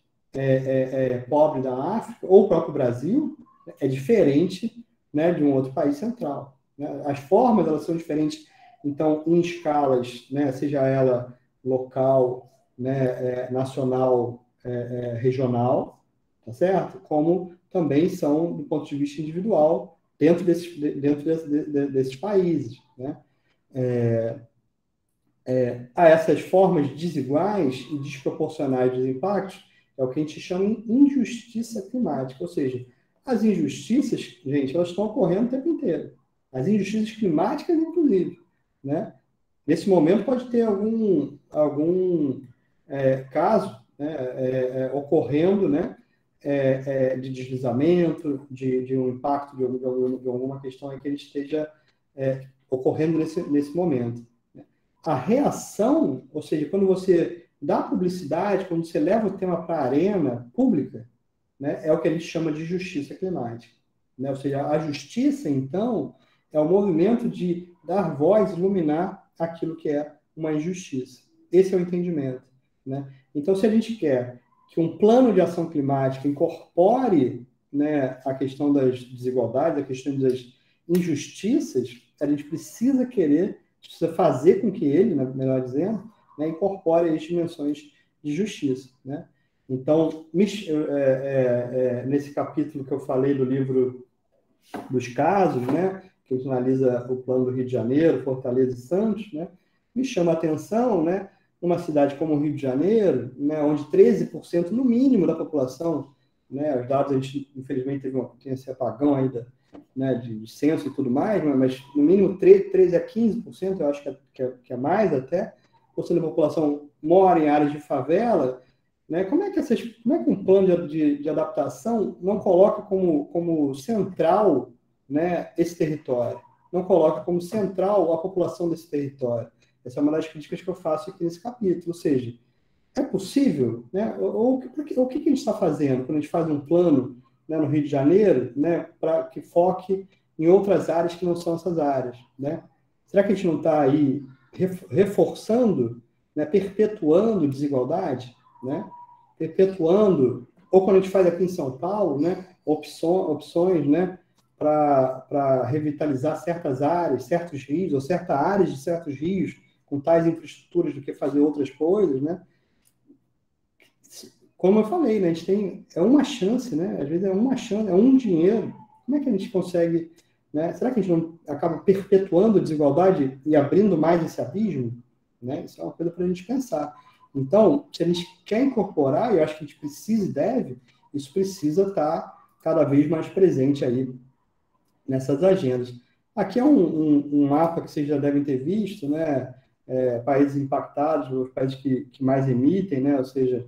pobre da África, ou o próprio Brasil, é diferente, né, de um outro país central, né? As formas elas são diferentes, então, em escalas, né, seja ela local, né, nacional, regional, tá certo? Como também são do ponto de vista individual dentro desses países, né? A essas formas desiguais e desproporcionais dos impactos é o que a gente chama de injustiça climática, ou seja, as injustiças, gente, elas estão ocorrendo o tempo inteiro. As injustiças climáticas, inclusive, né? Nesse momento pode ter algum caso, né, ocorrendo, né, de deslizamento, de um impacto de alguma questão em que ele esteja ocorrendo nesse momento. A reação, ou seja, quando você dá publicidade, quando você leva o tema para a arena pública, né, é o que a gente chama de justiça climática, né? Ou seja, a justiça, então, é o movimento de dar voz, iluminar aquilo que é uma injustiça. Esse é o entendimento, né? Então, se a gente quer que um plano de ação climática incorpore, né, a questão das desigualdades, a questão das injustiças, a gente precisa fazer com que ele, né, melhor dizendo, né, incorpore as dimensões de justiça, né? Então, nesse capítulo que eu falei do livro dos casos, né, que a gente analisa o plano do Rio de Janeiro, Fortaleza e Santos, né, me chama a atenção, né, uma cidade como o Rio de Janeiro, né, onde 13% no mínimo da população, né, os dados a gente infelizmente tem esse apagão ainda, né, de censo e tudo mais, mas no mínimo 13 a 15%, eu acho que é mais até, por cento da população mora em áreas de favela, né? Como é que um plano de adaptação não coloca como central, né, esse território? Não coloca como central a população desse território? Essa é uma das críticas que eu faço aqui nesse capítulo. Ou seja, é possível, né? O que a gente está fazendo quando a gente faz um plano, né, no Rio de Janeiro, né, para que foque em outras áreas que não são essas áreas, né? Será que a gente não está aí reforçando, né, perpetuando desigualdade, né? Perpetuando, ou quando a gente faz aqui em São Paulo, né, opções, né, para revitalizar certas áreas, certos rios, ou certas áreas de certos rios, com tais infraestruturas do que fazer outras coisas, né? Como eu falei, né, a gente tem uma chance, né? Às vezes é uma chance, é um dinheiro. Como é que a gente consegue, né? Será que a gente não acaba perpetuando a desigualdade e abrindo mais esse abismo, né? Isso é uma coisa para a gente pensar. Então, se a gente quer incorporar, eu acho que a gente precisa e deve, isso precisa estar cada vez mais presente aí nessas agendas. Aqui é um mapa que vocês já devem ter visto, né? Países impactados, os países que mais emitem, né? Ou seja,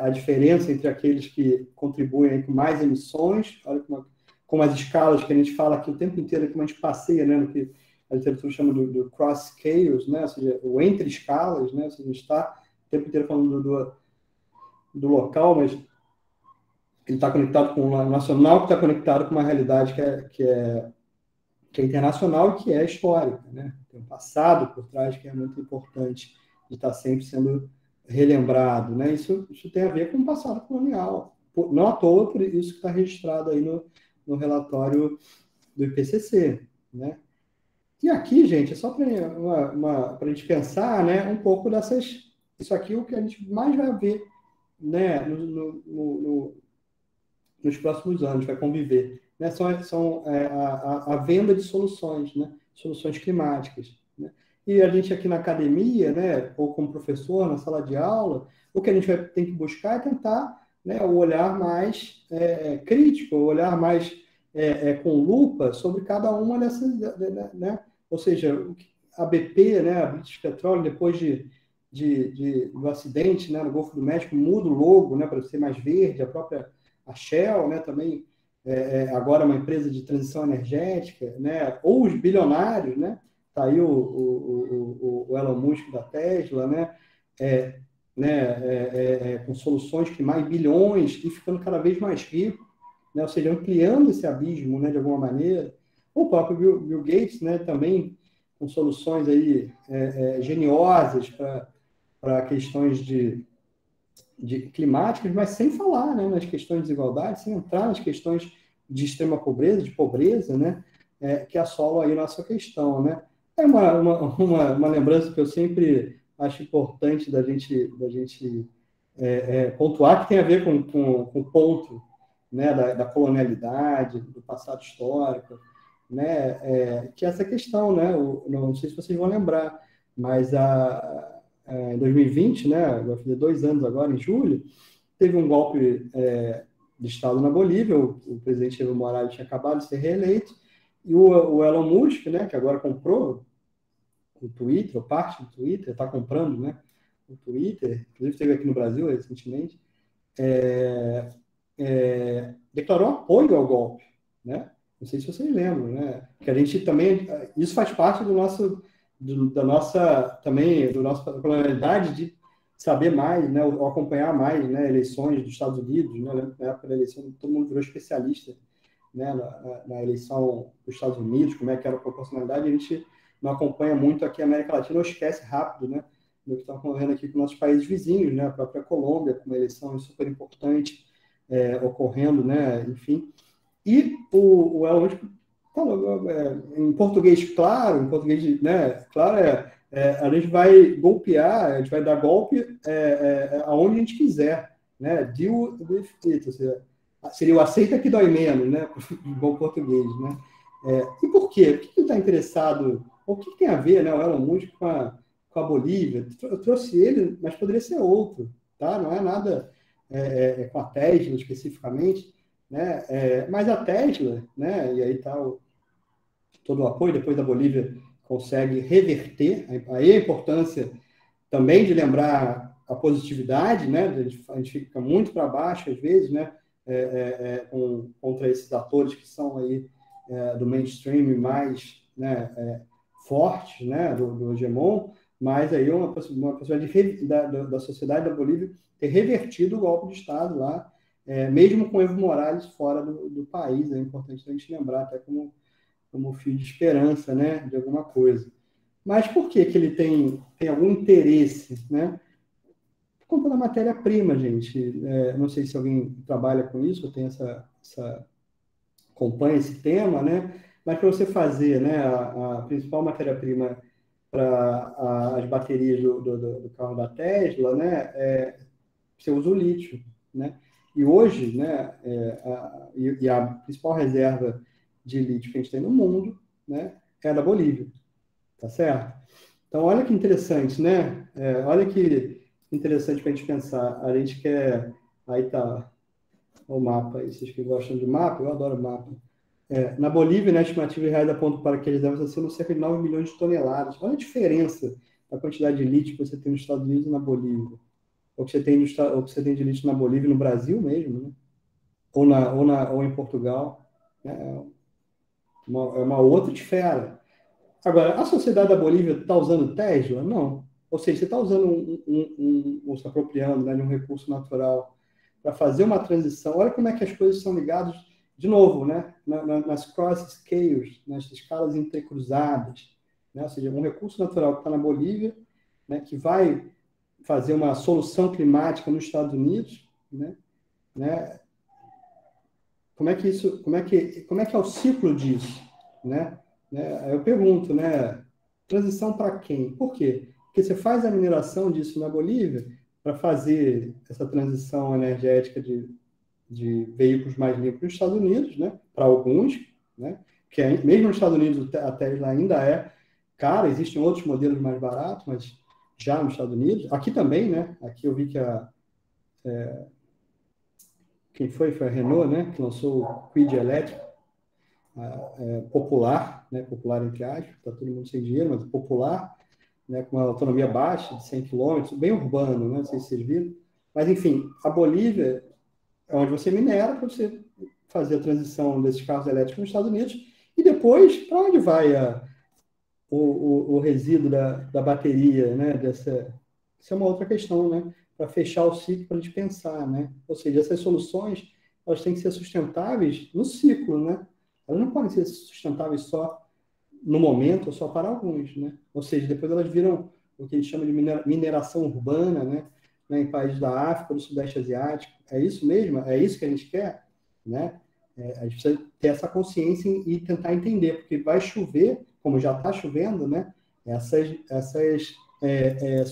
a diferença entre aqueles que contribuem aí com mais emissões, olha como as escalas que a gente fala aqui o tempo inteiro, como a gente passeia, né? No que a literatura chama do cross scales, né? Ou seja, o entre escalas, né? Ou seja, a gente está o tempo inteiro falando do local, mas ele está conectado com o nacional, que está conectado com uma realidade que é que é internacional e que é histórica, né? Tem um passado por trás que é muito importante de estar sempre sendo relembrado, né? Isso tem a ver com o passado colonial. Não à toa, por isso que está registrado aí no relatório do IPCC, né? E aqui, gente, é só para a gente pensar, né, um pouco dessas... Isso aqui é o que a gente mais vai ver, né, nos próximos anos, vai conviver. Né? São a venda de soluções, né? Soluções climáticas. Né? E a gente aqui na academia, né, ou como professor, na sala de aula, o que a gente tem que buscar é tentar, né, o olhar mais crítico, o olhar mais com lupa sobre cada uma dessas... Né? Ou seja, a BP, né, a British Petroleum, depois do acidente, né, no Golfo do México, muda o logo, né, para ser mais verde, a Shell, né, também agora uma empresa de transição energética, né, ou os bilionários, né, tá aí o Elon Musk da Tesla, né, com soluções que mais bilhões e ficando cada vez mais rico, né, ou seja, ampliando esse abismo, né, de alguma maneira. O próprio Bill Gates, né, também com soluções aí geniosas para questões de climáticas, mas sem falar, né, nas questões de desigualdade, sem entrar nas questões de extrema pobreza, de pobreza, né, que assolam aí a nossa questão, né. É uma lembrança que eu sempre acho importante da gente pontuar, que tem a ver com o ponto, né, da colonialidade, do passado histórico, né, que é essa questão, né, não sei se vocês vão lembrar, mas em 2020, né, vai fazer 2 anos agora, em julho, teve um golpe de Estado na Bolívia, o presidente Evo Morales tinha acabado de ser reeleito, e o Elon Musk, né, que agora comprou o Twitter, ou parte do Twitter, está comprando, né, o Twitter, inclusive esteve aqui no Brasil recentemente, declarou apoio ao golpe, né? Não sei se vocês lembram, né? Que a gente também, isso faz parte da nossa colonialidade de saber mais, né? Ou acompanhar mais, né? Eleições dos Estados Unidos, né? Na época da eleição, todo mundo virou especialista, né? Na eleição dos Estados Unidos, como é que era a proporcionalidade, a gente não acompanha muito aqui a América Latina, ou esquece rápido, né? Do que está ocorrendo aqui com nossos países vizinhos, né? A própria Colômbia, com uma eleição super importante ocorrendo, né? Enfim. E o Elon Musk falou, em português claro, em português, né? Claro, a gente vai golpear, a gente vai dar golpe aonde a gente quiser, né? Deal with it, ou seja, seria o aceita que dói menos, né? Em bom português, né? E por quê? Por que ele está interessado? O que tem a ver, né? O Elon Musk com a Bolívia? Eu trouxe ele, mas poderia ser outro, tá? Não é nada com a Tesla especificamente, né? Mas a Tesla, né? E aí está todo o apoio, depois da Bolívia consegue reverter, aí a importância também de lembrar a positividade, né? A gente fica muito para baixo às vezes, né? Contra esses atores que são aí do mainstream mais, né, fortes, né? Do hegemon, mas aí uma possibilidade da sociedade da Bolívia ter revertido o golpe de Estado lá, mesmo com Evo Morales fora do país. É importante a gente lembrar, até como fio de esperança, né, de alguma coisa. Mas por que ele tem algum interesse, né? Por conta da matéria-prima, gente. Não sei se alguém trabalha com isso, ou tem acompanha esse tema, né? Mas para você fazer, né, a principal matéria-prima para as baterias do carro da Tesla, né, você usa o lítio, né? E hoje, né, a principal reserva de lítio que a gente tem no mundo, né, é a da Bolívia, tá certo? Então, olha que interessante, né? Olha que interessante para a gente pensar. A gente quer... Aí tá o mapa, aí, vocês que gostam de mapa, eu adoro mapa. Na Bolívia, né, a estimativa de reais aponta para que eles devem ser cerca de 9 milhões de toneladas. Olha a diferença da quantidade de lítio que você tem nos Estados Unidos e na Bolívia. Ou que você tem de lítio na Bolívia e no Brasil mesmo, né? Ou em Portugal. Né? É uma outra esfera. Agora, a sociedade da Bolívia está usando Tesla? Não. Ou seja, você está usando ou se apropriando, né, de um recurso natural para fazer uma transição. Olha como é que as coisas são ligadas de novo, né, nas cross scales, nas escalas entrecruzadas, né, ou seja, um recurso natural que está na Bolívia, né, que vai fazer uma solução climática nos Estados Unidos, né, como é que é o ciclo disso, né? Eu pergunto, né, transição para quem? Por quê? Porque você faz a mineração disso na Bolívia para fazer essa transição energética de veículos mais limpos nos Estados Unidos, né? Para alguns, né? Que mesmo nos Estados Unidos a Tesla ainda é cara, existem outros modelos mais baratos, mas já nos Estados Unidos, aqui também, né? Aqui eu vi que quem foi a Renault, né? Que lançou o Kwid elétrico, popular, né? Popular entre aspas, está todo mundo sem dinheiro, mas popular, né? Com uma autonomia baixa, de 100 km, bem urbano, né? Não sei se vocês viram. Mas, enfim, a Bolívia é onde você minera para você fazer a transição desses carros elétricos nos Estados Unidos. E depois, para onde vai o resíduo da bateria, né? Isso é uma outra questão, né? Para fechar o ciclo, para a gente pensar, né? Ou seja, essas soluções, elas têm que ser sustentáveis no ciclo, né? Elas não podem ser sustentáveis só no momento ou só para alguns, né? Ou seja, depois elas viram o que a gente chama de mineração urbana, né? Em países da África, do Sudeste Asiático. É isso mesmo? É isso que a gente quer? Né? A gente precisa ter essa consciência e tentar entender, porque vai chover, como já está chovendo, né? Essas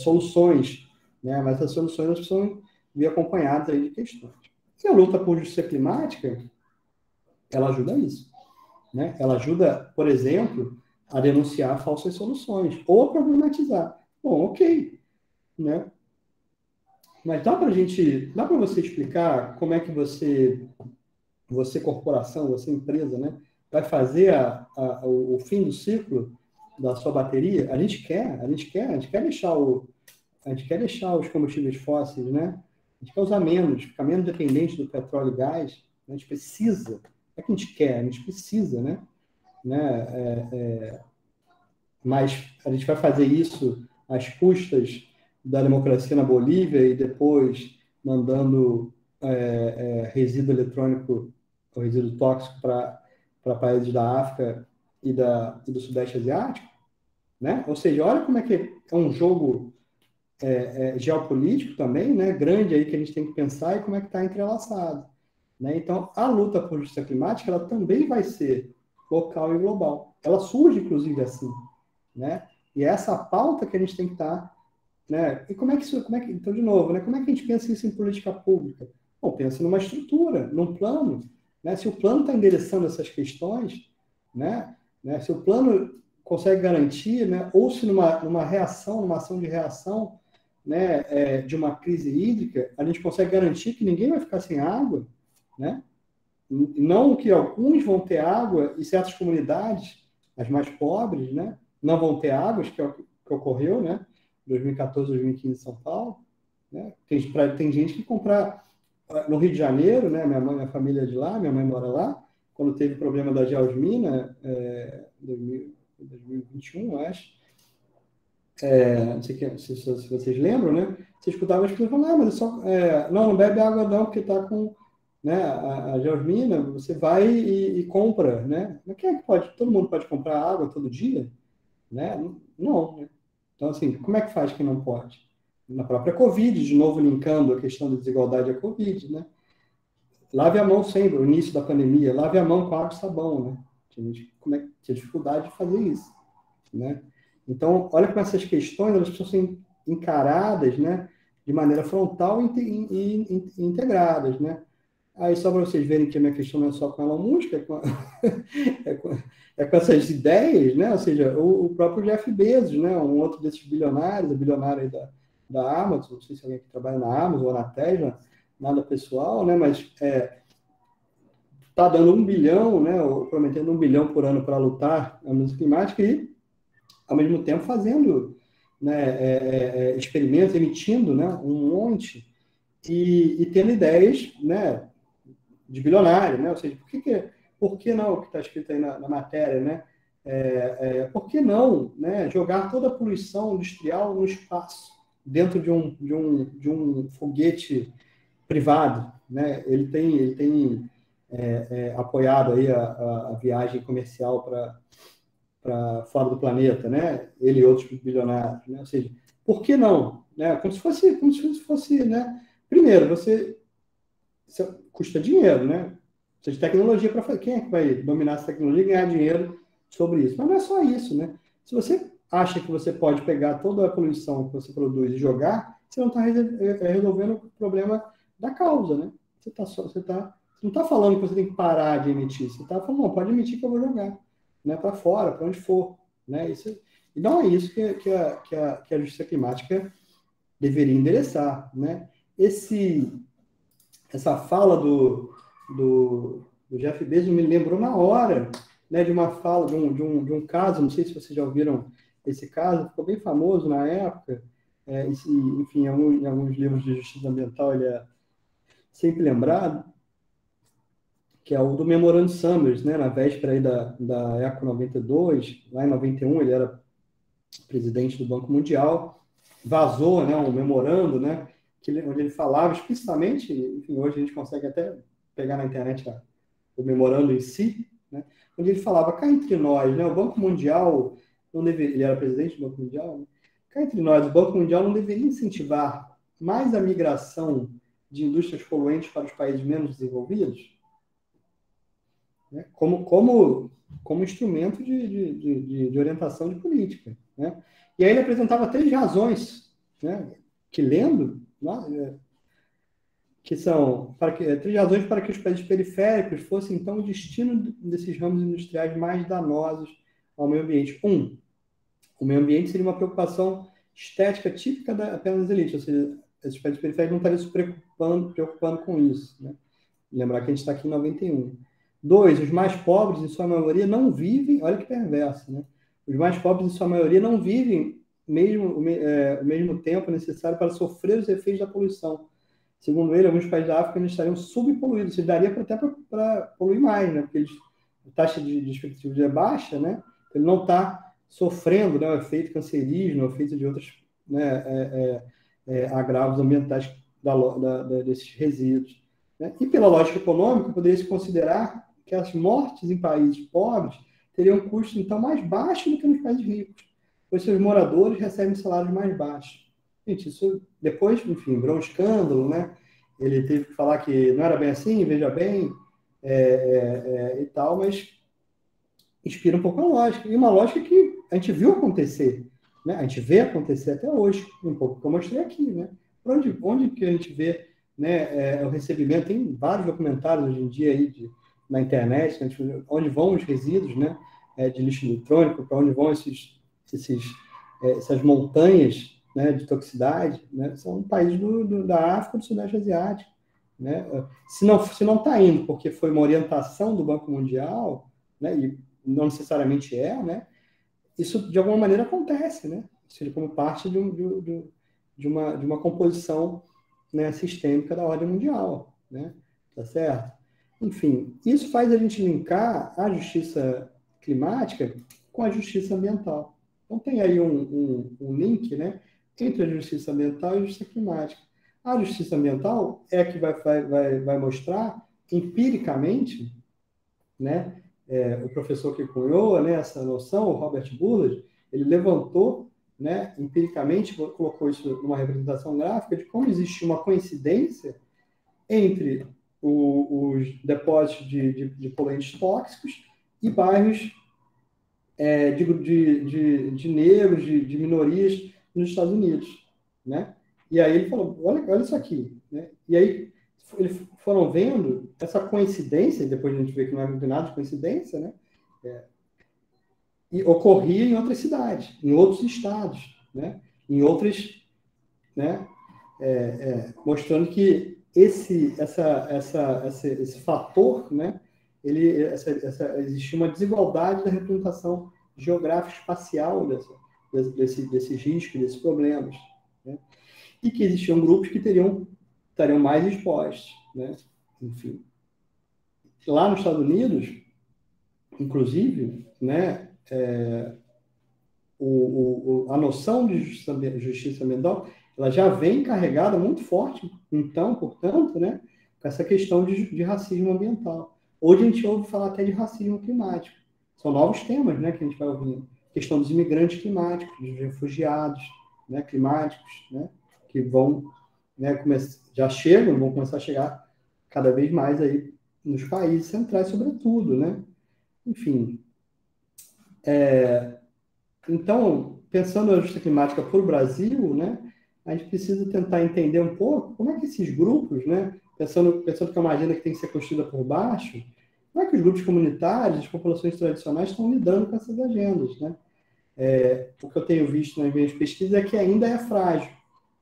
soluções, né? Mas essas soluções elas precisam vir acompanhadas aí de questões. E a luta por justiça climática, ela ajuda isso, né? Ela ajuda, por exemplo, a denunciar falsas soluções ou a problematizar. Bom, ok, né? Mas dá para você explicar como é que você corporação, você empresa, né, vai fazer o fim do ciclo da sua bateria? A gente quer deixar os combustíveis fósseis, né? A gente quer usar menos, ficar menos dependente do petróleo e gás. A gente precisa. Não é que a gente quer, a gente precisa, né? Mas a gente vai fazer isso às custas da democracia na Bolívia e depois mandando resíduo eletrônico, ou resíduo tóxico para países da África e do Sudeste Asiático, né? Ou seja, olha como é que é um jogo geopolítico também, né? Grande aí que a gente tem que pensar e como é que está entrelaçado, né? Então, a luta por justiça climática ela também vai ser local e global. Ela surge, inclusive, assim, né? E é essa pauta que a gente tem que estar, né? E então, de novo, né? Como é que a gente pensa isso em política pública? Bom, pensa numa estrutura, num plano, né? Se o plano está endereçando essas questões, né? Se o plano consegue garantir, né? Ou se numa reação, numa ação de reação, né? De uma crise hídrica, a gente consegue garantir que ninguém vai ficar sem água, né? Não que alguns vão ter água e certas comunidades, as mais pobres, né? Não vão ter águas, que é o que ocorreu, né? 2014, 2015 em São Paulo, né? Tem gente que comprar no Rio de Janeiro, né? Minha família é de lá, minha mãe mora lá. Quando teve o problema da Geosmina, 2021, eu acho. Não sei se vocês lembram, né? Você escutava as pessoas falando, mas não bebe água não, porque está com, né, a Geosmina, você vai e compra, né? Mas quem é que pode? Todo mundo pode comprar água todo dia? Né? Não, né? Então, assim, como é que faz quem não pode? Na própria Covid, de novo linkando a questão da desigualdade à Covid, né? Lave a mão sempre, o início da pandemia, lave a mão com água e sabão, né? Tinha dificuldade de fazer isso, né? Então, olha como essas questões, elas precisam ser encaradas, né? De maneira frontal e integradas, né? Aí, só para vocês verem que a minha questão não é só com Elon Musk, é com essas ideias, né? Ou seja, o próprio Jeff Bezos, né? Um outro desses bilionários, o bilionário aí da Amazon, não sei se alguém que trabalha na Amazon ou na Tesla, nada pessoal, né? Mas está dando 1 bilhão, né? Ou prometendo 1 bilhão por ano para lutar a mudança climática e, ao mesmo tempo, fazendo, né, experimentos, emitindo, né, um monte e tendo ideias, né, de bilionário, né? Ou seja, por que não, o que está escrito aí na matéria, né? Por que não, né, jogar toda a poluição industrial no espaço, dentro de um foguete privado, né? Ele tem apoiado aí a viagem comercial para fora do planeta, né? Ele e outros bilionários, né? Ou seja, por que não? Né? Como se fosse, né? Primeiro, você custa dinheiro, né? Precisa de tecnologia para fazer. Quem é que vai dominar essa tecnologia e ganhar dinheiro sobre isso? Mas não é só isso, né? Se você acha que você pode pegar toda a poluição que você produz e jogar, você não está resolvendo o problema da causa, né? Você não está falando que você tem que parar de emitir, você está falando, não, pode emitir que eu vou jogar, né? Para fora, para onde for, né? E não é isso que a justiça climática deveria endereçar, né? Essa fala do Jeff Bezos me lembrou na hora, né, de uma fala, de um caso, não sei se vocês já ouviram esse caso, ficou bem famoso na época, enfim, em alguns livros de justiça ambiental ele é sempre lembrado, que é o do Memorando Summers, né, na véspera aí da Eco 92, lá em 91 ele era presidente do Banco Mundial, vazou, né, um memorando, né, onde ele falava explicitamente, enfim, hoje a gente consegue até pegar na internet o memorando em si, né, onde ele falava, cá entre nós, né, o Banco Mundial, não deveria, ele era presidente do Banco Mundial, né, cá entre nós, o Banco Mundial não deveria incentivar mais a migração de indústrias poluentes para os países menos desenvolvidos, né, como instrumento de orientação de política, né? E aí ele apresentava 3 razões, né, que lendo, que são 3 razões para que os países periféricos fossem, então, o destino desses ramos industriais mais danosos ao meio ambiente. O meio ambiente seria uma preocupação estética típica apenas das elites, ou seja, esses países periféricos não estariam se preocupando com isso, né? Lembrar que a gente está aqui em 91. 2, os mais pobres, em sua maioria, não vivem, olha que perverso, né? Os mais pobres, em sua maioria, não vivem o mesmo tempo necessário para sofrer os efeitos da poluição. Segundo ele, alguns países da África estariam subpoluídos, isso daria até para poluir mais, né? Porque a taxa de expectativa é baixa, né? Ele não está sofrendo, né, o efeito cancerígeno, o efeito de outros, né, agravos ambientais desses resíduos, né? E pela lógica econômica, poderia-se considerar que as mortes em países pobres teriam um custo, então, mais baixo do que nos países ricos, pois seus moradores recebem salários mais baixos. Gente, isso depois, enfim, virou um escândalo, né? Ele teve que falar que não era bem assim, veja bem, e tal, mas inspira um pouco a lógica. E uma lógica que a gente viu acontecer, né? A gente vê acontecer até hoje, um pouco que eu mostrei aqui, né? Onde que a gente vê, né, o recebimento? Tem vários documentários hoje em dia aí na internet, né, onde vão os resíduos, né, de lixo eletrônico, para onde vão essas montanhas, né, de toxicidade, né? São países da África, do Sudeste Asiático, né? Se não está indo porque foi uma orientação do Banco Mundial, né, e não necessariamente né, isso de alguma maneira acontece, né? Ou seja, como parte de uma composição, né, sistêmica da ordem mundial, né? Tá certo? Enfim, isso faz a gente linkar a justiça climática com a justiça ambiental. Então tem aí um link, né, entre a justiça ambiental e a justiça climática. A justiça ambiental é a que vai mostrar empiricamente, né, o professor que cunhou, né, essa noção, o Robert Bullard, ele levantou, né, empiricamente, colocou isso numa representação gráfica de como existe uma coincidência entre os depósitos de poluentes tóxicos e bairros de negros, de minorias nos Estados Unidos, né? E aí ele falou, olha isso aqui, né? E aí eles foram vendo essa coincidência, depois a gente vê que não é nada de coincidência, né? E ocorria em outras cidades, em outros estados, né? Em outras, né? Mostrando que esse fator, né? Existia uma desigualdade da representação geográfica espacial desses riscos, desses problemas, né? E que existiam grupos que estariam mais expostos, né? Enfim. Lá nos Estados Unidos, inclusive, né, a noção de justiça ambiental ela já vem carregada muito forte, então, portanto, né, com essa questão de racismo ambiental. Hoje a gente ouve falar até de racismo climático. São novos temas, né, que a gente vai ouvir. Questão dos imigrantes climáticos, dos refugiados, né, climáticos, né, que vão, né, já chegam, vão começar a chegar cada vez mais aí nos países centrais, sobretudo, né? Enfim, então, pensando na justiça climática para o Brasil, né, a gente precisa tentar entender um pouco como é que esses grupos, né, pensando que é uma agenda que tem que ser construída por baixo, como é que os grupos comunitários, as populações tradicionais estão lidando com essas agendas, né? O que eu tenho visto nas minhas pesquisas é que ainda é frágil,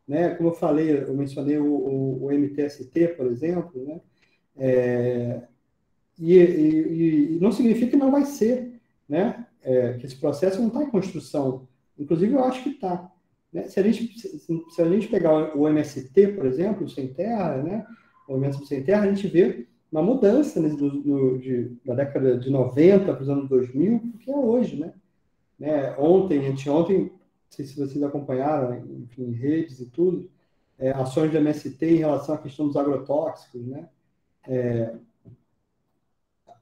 né? Como eu falei, eu mencionei o MTST, por exemplo, né? E não significa que não vai ser, né? Que esse processo não está em construção. Inclusive, eu acho que está. Né? Se a gente pegar o MST, por exemplo, o Sem Terra, né? O Movimento Sem Terra, a gente vê uma mudança da década de 90 para os anos 2000, porque é hoje, né? Anteontem, não sei se vocês acompanharam, enfim, em redes e tudo, ações do MST em relação à questão dos agrotóxicos, né?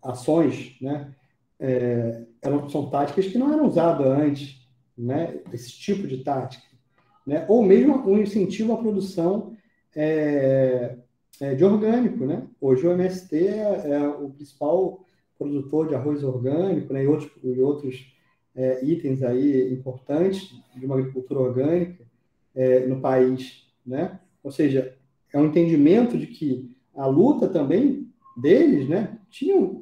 Ações, né? São táticas que não eram usadas antes, né? Esse tipo de tática, né? Ou mesmo um incentivo à produção de orgânico, né? Hoje o MST é o principal produtor de arroz orgânico, né? E outros itens aí importantes de uma agricultura orgânica no país, né? Ou seja, é um entendimento de que a luta também deles, né,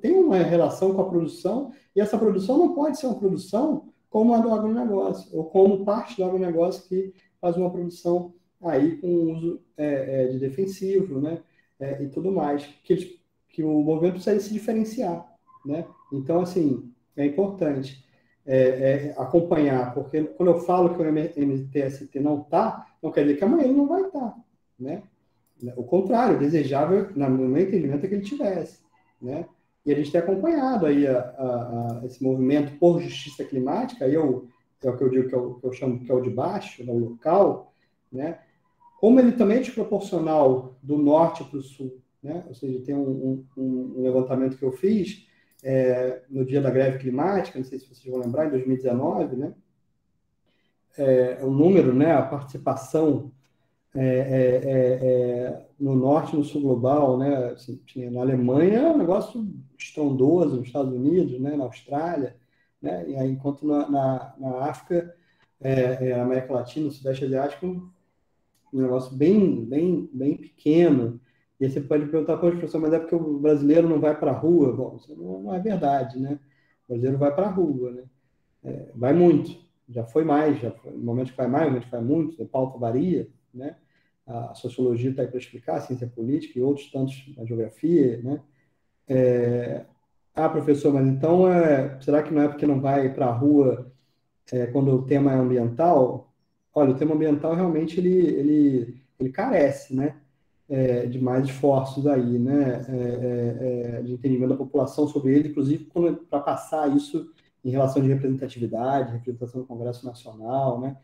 tem uma relação com a produção, e essa produção não pode ser uma produção como a do agronegócio, ou como parte do agronegócio que faz uma produção aí com uso de defensivo, né, e tudo mais, que o movimento precisa se diferenciar, né? Então, assim, é importante acompanhar, porque quando eu falo que o MTST não está, não quer dizer que amanhã ele não vai estar, né? O contrário, desejável, no meu entendimento, é que ele tivesse, né? E a gente tem acompanhado aí esse movimento por justiça climática, é o que eu digo que eu chamo que é o de baixo, né, o local, né? Como ele também é desproporcional do norte para o sul, né? Ou seja, tem um levantamento que eu fiz no dia da greve climática, não sei se vocês vão lembrar, em 2019, né? O número, né? A participação no norte e no sul global, né? Assim, na Alemanha é um negócio estrondoso, nos Estados Unidos, né? Na Austrália, né? E aí, enquanto na África, América Latina, no Sudeste Asiático, um negócio bem, bem, bem pequeno. E aí você pode perguntar, poxa, professor, mas é porque o brasileiro não vai para a rua? Bom, isso não é verdade, né? O brasileiro vai para a rua, né? Vai muito. Já foi mais, já foi, no momento que vai mais, no momento que vai muito, a pauta varia, né? A sociologia está aí para explicar, a ciência política e outros tantos, a geografia, né? Professor, mas então, será que não é porque não vai para a rua quando o tema é ambiental? Olha, o tema ambiental realmente ele carece, né? De mais esforços aí, né? De entendimento da população sobre ele, inclusive para passar isso em relação de representatividade, representação do Congresso Nacional, né?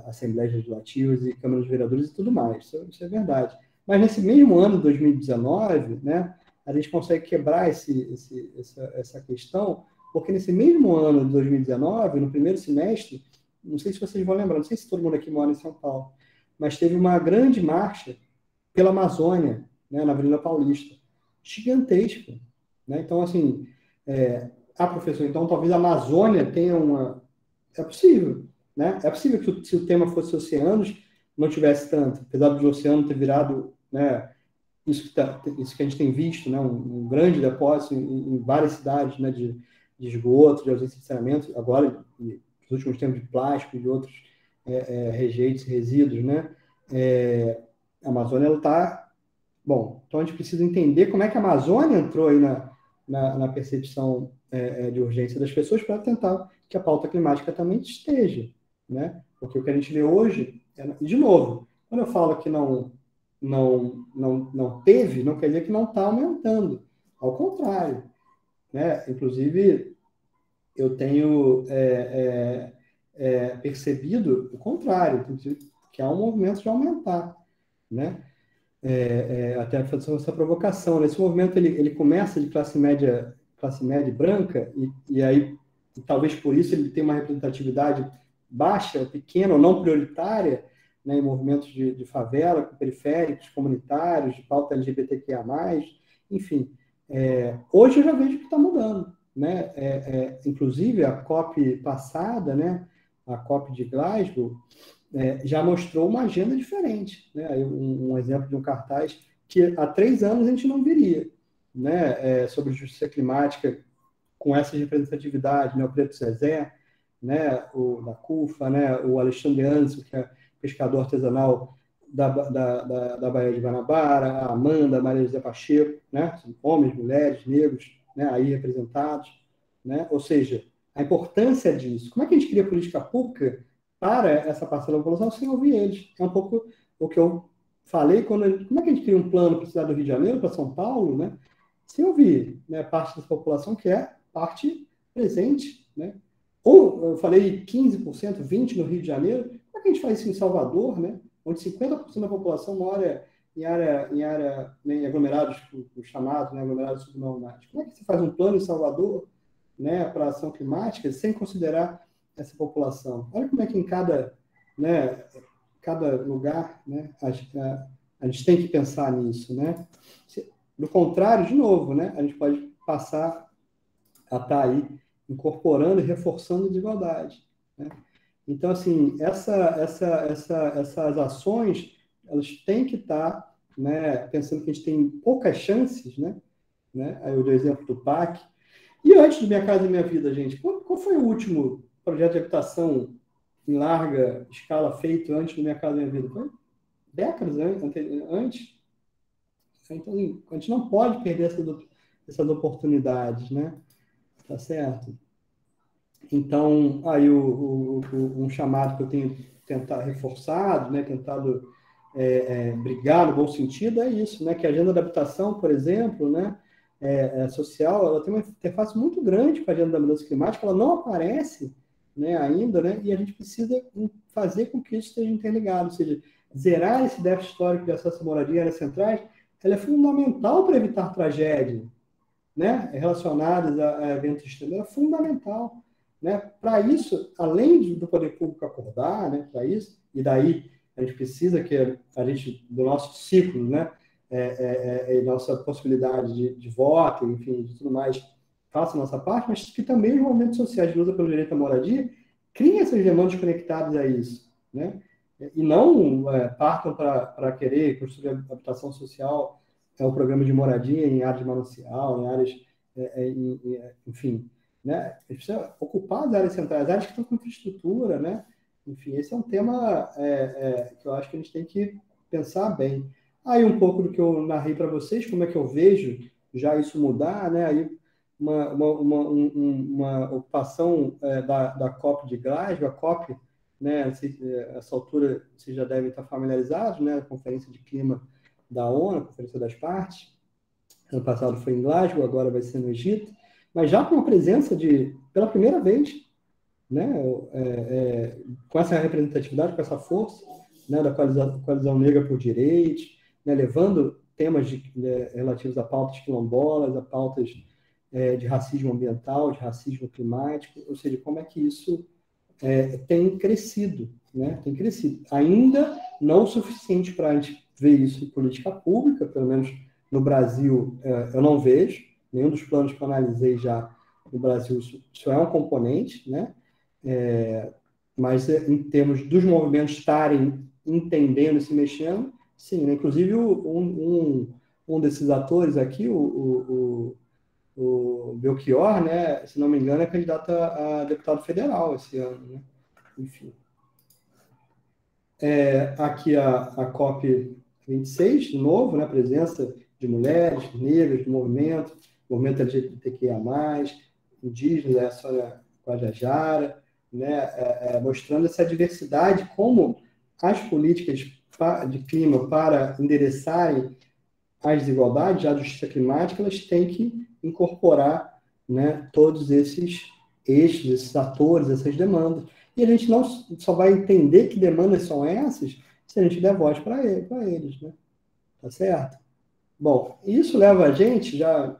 Assembleias Legislativas e câmaras de vereadores e tudo mais. Isso é verdade. Mas nesse mesmo ano de 2019, né, a gente consegue quebrar essa questão, porque nesse mesmo ano de 2019, no primeiro semestre, não sei se vocês vão lembrar, não sei se todo mundo aqui mora em São Paulo, mas teve uma grande marcha pela Amazônia, né, na Avenida Paulista. Gigantesca. Né? Então, assim, professor, então talvez a Amazônia tenha uma... É possível. Né? É possível que se o tema fosse oceanos, não tivesse tanto, apesar do oceano ter virado, né, isso que a gente tem visto, né, um grande depósito em várias cidades, né, de esgoto, de ausência de saneamento, agora, nos últimos tempos, de plástico e de outros rejeitos, resíduos, né? A Amazônia, ela está... Bom, então a gente precisa entender como é que a Amazônia entrou aí na percepção de urgência das pessoas para tentar que a pauta climática também esteja, né? Porque o que a gente vê hoje, e de novo, quando eu falo que não teve, não quer dizer que não está aumentando. Ao contrário, né? Inclusive, eu tenho percebido o contrário, que há um movimento de aumentar, né? até fazer essa provocação, né? Esse movimento ele começa de classe média branca, e aí talvez por isso ele tem uma representatividade baixa, pequena ou não prioritária, né, em movimentos de favela, periféricos, comunitários, de pauta LGBTQIA+, enfim. Hoje eu já vejo que está mudando, né? Inclusive, a COP passada, né, a COP de Glasgow, já mostrou uma agenda diferente, né? Um exemplo de um cartaz que há 3 anos a gente não viria, né? Sobre justiça climática, com essa representatividade, né? O Preto Zezé, né? O da CUFA, né? O Alexandre Anso, que é pescador artesanal da Baía de Guanabara, a Amanda, a Maria José Pacheco, né? Homens, mulheres, negros, né? Aí representados, né? Ou seja, a importância disso. Como é que a gente cria política pública para essa parcela da população sem ouvir eles? É um pouco o que eu falei como é que a gente cria um plano para a cidade do Rio de Janeiro, para São Paulo, né? Sem ouvir, né, parte dessa população que é parte presente, né? Ou eu falei 15%, 20% no Rio de Janeiro. Como é que a gente faz isso em Salvador, né? Onde 50% da população mora em área, né, em aglomerados, os chamados, né, aglomerados subnormais. Como é que você faz um plano em Salvador, né, para ação climática sem considerar essa população? Olha como é que em cada lugar, né, a gente tem que pensar nisso, né? Do contrário, de novo, né, a gente pode passar a estar aí incorporando e reforçando a desigualdade, né? Então, assim, essas ações, elas têm que estar, né, pensando que a gente tem poucas chances, né? Aí eu dei o exemplo do PAC. E antes do Minha Casa e Minha Vida, gente, qual foi o último projeto de habitação em larga escala feito antes do Minha Casa e Minha Vida? Foi décadas antes. Então, a gente não pode perder essas oportunidades, né? Tá certo? Então, aí um chamado que eu tenho tentado reforçado, né? Tentado brigar no bom sentido é isso, né? Que a agenda da habitação, por exemplo, né? Social, ela tem uma interface muito grande com a agenda da mudança climática, ela não aparece, né, ainda, né? E a gente precisa fazer com que isso esteja interligado, ou seja, zerar esse déficit histórico de acesso à moradia em áreas centrais, ela é fundamental para evitar tragédia, né, relacionadas a eventos extremos, é fundamental, né? Para isso, além do poder público acordar, né, para isso, e daí a gente precisa que a gente, do nosso ciclo, né, nossa possibilidade de voto, enfim, de tudo mais, faça a nossa parte, mas que também os movimentos sociais de luta pelo direito à moradia criem essas demandas conectadas a isso, né? E não partam para querer construir habitação social, o programa de moradia em áreas de manancial, em áreas, enfim, né? A gente precisa ocupar as áreas centrais, as áreas que estão com infraestrutura, né? Enfim, esse é um tema que eu acho que a gente tem que pensar bem. Aí um pouco do que eu narrei para vocês, como é que eu vejo já isso mudar, né? Aí uma ocupação da COP de Glasgow, a COP, né? Essa altura vocês já devem estar familiarizados, né? A Conferência de Clima da ONU, a Conferência das Partes. Ano passado foi em Glasgow, agora vai ser no Egito, mas já com a presença pela primeira vez, né? Com essa representatividade, com essa força, né? Da coalizão negra por direitos, né? Levando temas relativos a pautas quilombolas, a pautas de racismo ambiental, de racismo climático, ou seja, como é que isso tem crescido, né? Tem crescido. Ainda não o suficiente para a gente ver isso em política pública, pelo menos no Brasil eu não vejo, nenhum dos planos que eu analisei já no Brasil isso é um componente, né? Mas em termos dos movimentos estarem entendendo e se mexendo, sim, né? Inclusive um desses atores aqui, o Belchior, né, se não me engano, é candidato a deputado federal esse ano, né? Enfim. Aqui a COP26, de novo, né, presença de mulheres, negras, do movimento LGBTQIA+, indígenas, a Sônia Guajajara, né, mostrando essa diversidade, como as políticas de clima para endereçarem as desigualdades, a justiça climática, elas têm que incorporar, né, todos esses eixos, esses atores, essas demandas. E a gente não só vai entender que demandas são essas se a gente der voz para eles, né? Tá certo? Bom, isso leva a gente, já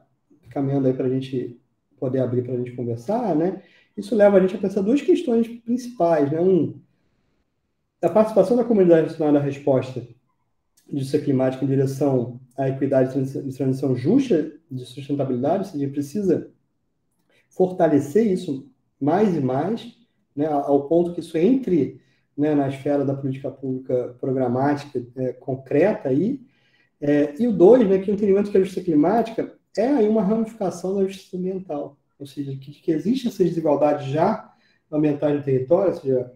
caminhando aí para a gente poder abrir para a gente conversar, né? Isso leva a gente a pensar duas questões principais, né? A participação da comunidade nacional na resposta de justiça climática em direção à equidade e transição justa de sustentabilidade, ou seja, precisa fortalecer isso mais e mais, né, ao ponto que isso entre, né, na esfera da política pública programática concreta aí. E o dois, né, que o entendimento que a justiça climática é aí uma ramificação da justiça ambiental, ou seja, que existe essa desigualdade já ambientais no território, ou seja,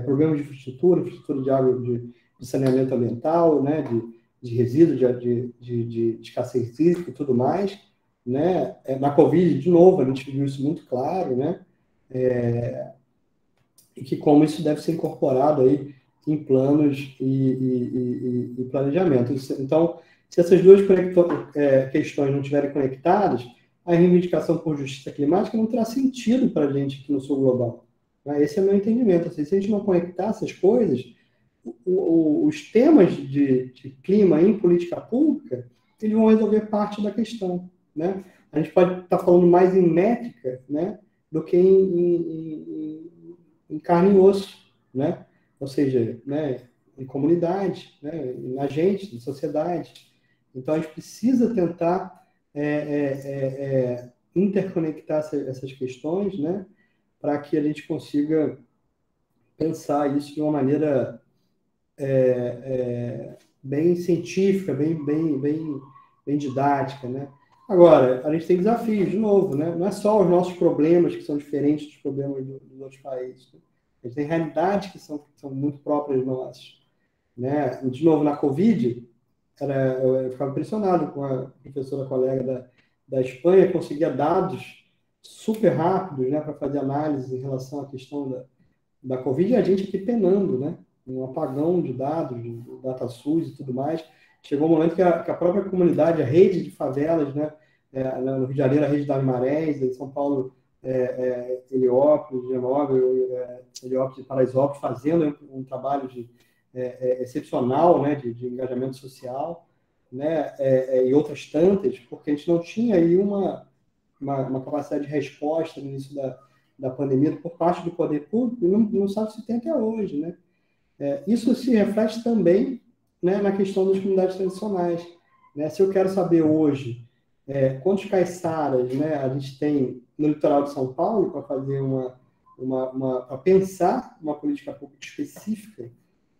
problemas de infraestrutura de água, de saneamento ambiental, né, de resíduos, de escassez hídrica e tudo mais, né? Na Covid, de novo, a gente viu isso muito claro, né? E que como isso deve ser incorporado aí em planos e planejamento. Então, se essas duas questões não estiverem conectadas, a reivindicação por justiça climática não terá sentido para a gente aqui no Sul Global. Esse é o meu entendimento. Assim, se a gente não conectar essas coisas, os temas de clima em política pública, eles vão resolver parte da questão, né? A gente pode estar falando mais em métrica, né, do que em carne e osso, né? Ou seja, né, em comunidade, né, na gente, em sociedade. Então, a gente precisa tentar interconectar essas questões, né, para que a gente consiga pensar isso de uma maneira bem científica, bem didática, né? Agora, a gente tem desafios, de novo, né? Não é só os nossos problemas que são diferentes dos problemas dos outros países. Né? A gente tem realidades que são muito próprias nossas, né? De novo, na Covid, eu ficava impressionado com a professora colega da Espanha, que conseguia dados super rápidos, né, para fazer análise em relação à questão da Covid, e a gente aqui penando, né? Um apagão de dados, de DataSUS e tudo mais. Chegou um momento que a própria comunidade, a rede de favelas, né? No Rio de Janeiro, a rede das Marés, em São Paulo, Heliópolis, Heliópolis e Paraisópolis, fazendo um trabalho excepcional, né? De engajamento social, né? E outras tantas, porque a gente não tinha aí uma capacidade de resposta no início da pandemia por parte do poder público, não sabe se tem até hoje, né? Isso se reflete também, né, na questão das comunidades tradicionais, né? Se eu quero saber hoje quantos caiçaras, né, a gente tem no litoral de São Paulo para fazer para pensar uma política pública específica,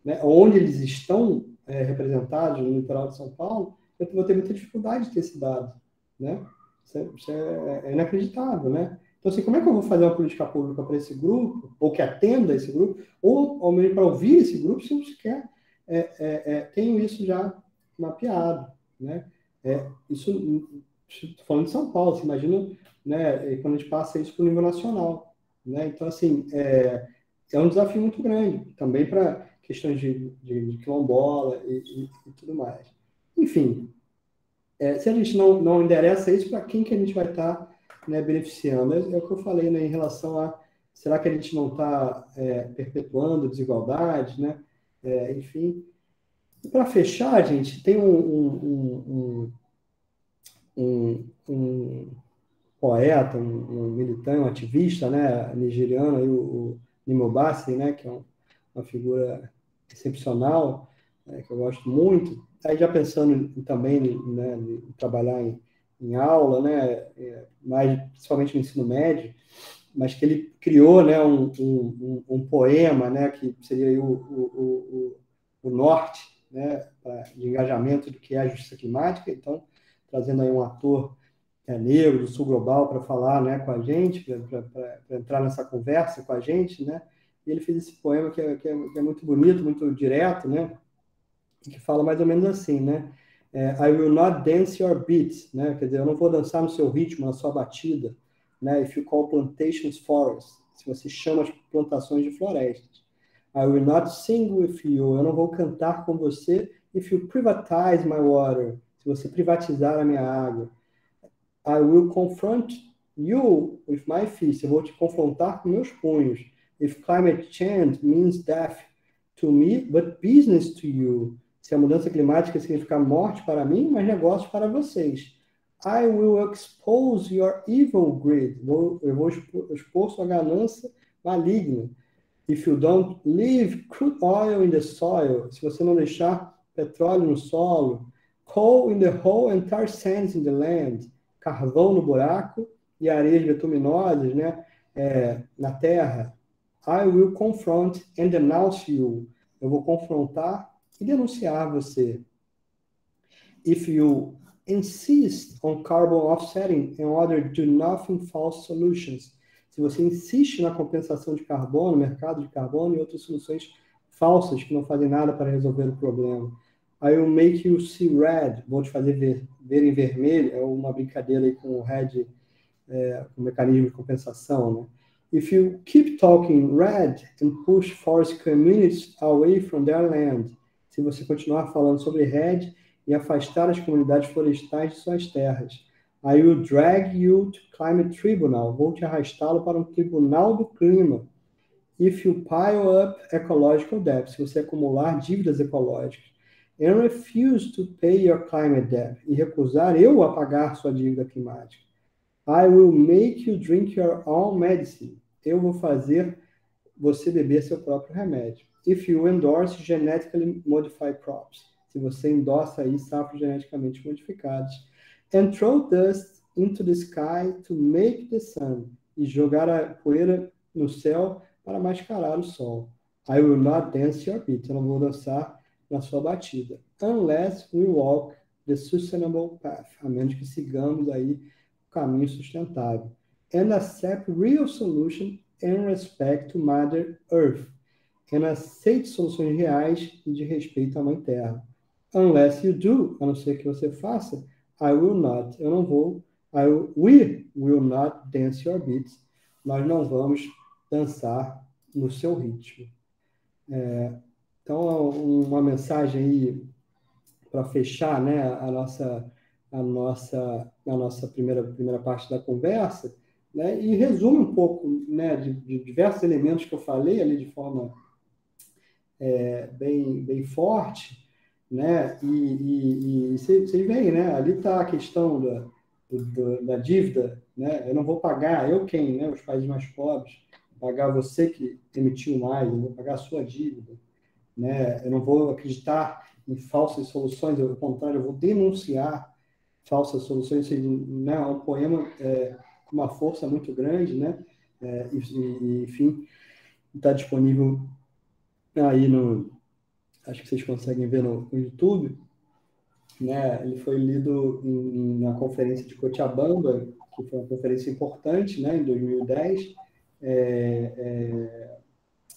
né, onde eles estão representados no litoral de São Paulo, eu vou ter muita dificuldade de ter esse dado, né? Isso é inacreditável, né? Então, assim, como é que eu vou fazer uma política pública para esse grupo, ou que atenda esse grupo, ou ao menos para ouvir esse grupo, se eu sequer tenho isso já mapeado, né? Isso, estou falando de São Paulo, você imagina, né, quando a gente passa isso para o nível nacional, né? Então, assim, é um desafio muito grande, também para questões de quilombola e tudo mais. Enfim, se a gente não endereça isso, para quem que a gente vai estar, né, beneficiando? É o que eu falei, né, em relação a será que a gente não está perpetuando desigualdade, né? Enfim. E para fechar, gente, tem um poeta, um militante, um ativista, né, nigeriano, aí, o Nimo Bassey, né, que é uma figura excepcional, que eu gosto muito. Aí já pensando também, né, em trabalhar em aula, né, principalmente no ensino médio, mas que ele criou, né, um poema, né, que seria aí o norte, né, de engajamento do que é a justiça climática. Então, trazendo aí um ator negro do Sul Global para falar, né, com a gente, para entrar nessa conversa com a gente, né? E ele fez esse poema que é muito bonito, muito direto, né? Que fala mais ou menos assim, né? I will not dance your beat, né? Quer dizer, eu não vou dançar no seu ritmo, na sua batida, né? If you call plantations forests, se você chama as plantações de florestas. I will not sing with you, eu não vou cantar com você. If you privatize my water, se você privatizar a minha água. I will confront you with my fists, eu vou te confrontar com meus punhos. If climate change means death to me, but business to you, Se a mudança climática significa morte para mim, mas negócios para vocês. I will expose your evil greed. Eu vou expor sua ganância maligna. If you don't leave crude oil in the soil, se você não deixar petróleo no solo, coal in the hole and tar sands in the land, carvão no buraco e areias bituminosas, né, na terra, I will confront and denounce you. Eu vou confrontar e denunciar você. If you insist on carbon offsetting and other do-nothing false solutions, se você insiste na compensação de carbono, mercado de carbono e outras soluções falsas que não fazem nada para resolver o problema, I will make you see red, vou te fazer ver em vermelho, é uma brincadeira aí com o red, com o mecanismo de compensação, né? If you keep talking red and push forest communities away from their land, se você continuar falando sobre red e afastar as comunidades florestais de suas terras, I will drag you to climate tribunal, vou te arrastá-lo para um tribunal do clima. If you pile up ecological debt, se você acumular dívidas ecológicas, and refuse to pay your climate debt, e recusar eu a pagar sua dívida climática, I will make you drink your own medicine. Eu vou fazer você beber seu próprio remédio. If you endorse genetically modified crops, se você endossa aí safras geneticamente modificadas, and throw dust into the sky to make the sun, e jogar a poeira no céu para mascarar o sol. I will not dance your beat, eu não vou dançar na sua batida. Unless we walk the sustainable path, a menos que sigamos aí o caminho sustentável. And accept real solution and respect to Mother Earth. And aceite soluções reais e de respeito à Mãe Terra. Unless you do, a não ser que você faça, I will not, eu não vou, we will not dance your beats. Nós não vamos dançar no seu ritmo. Então, uma mensagem aí para fechar, né, a nossa primeira parte da conversa, né, e resume um pouco, né, de diversos elementos que eu falei ali de forma bem forte, né, e vocês veem, né, ali está a questão da dívida, né, eu não vou pagar, né, os países mais pobres, pagar você que emitiu mais, eu vou pagar a sua dívida, né, eu não vou acreditar em falsas soluções, ao contrário, eu vou denunciar falsas soluções, né, é um poema com uma força muito grande, né, enfim, está disponível aí acho que vocês conseguem ver no YouTube, né, ele foi lido na conferência de Cochabamba, que foi uma conferência importante, né, em 2010,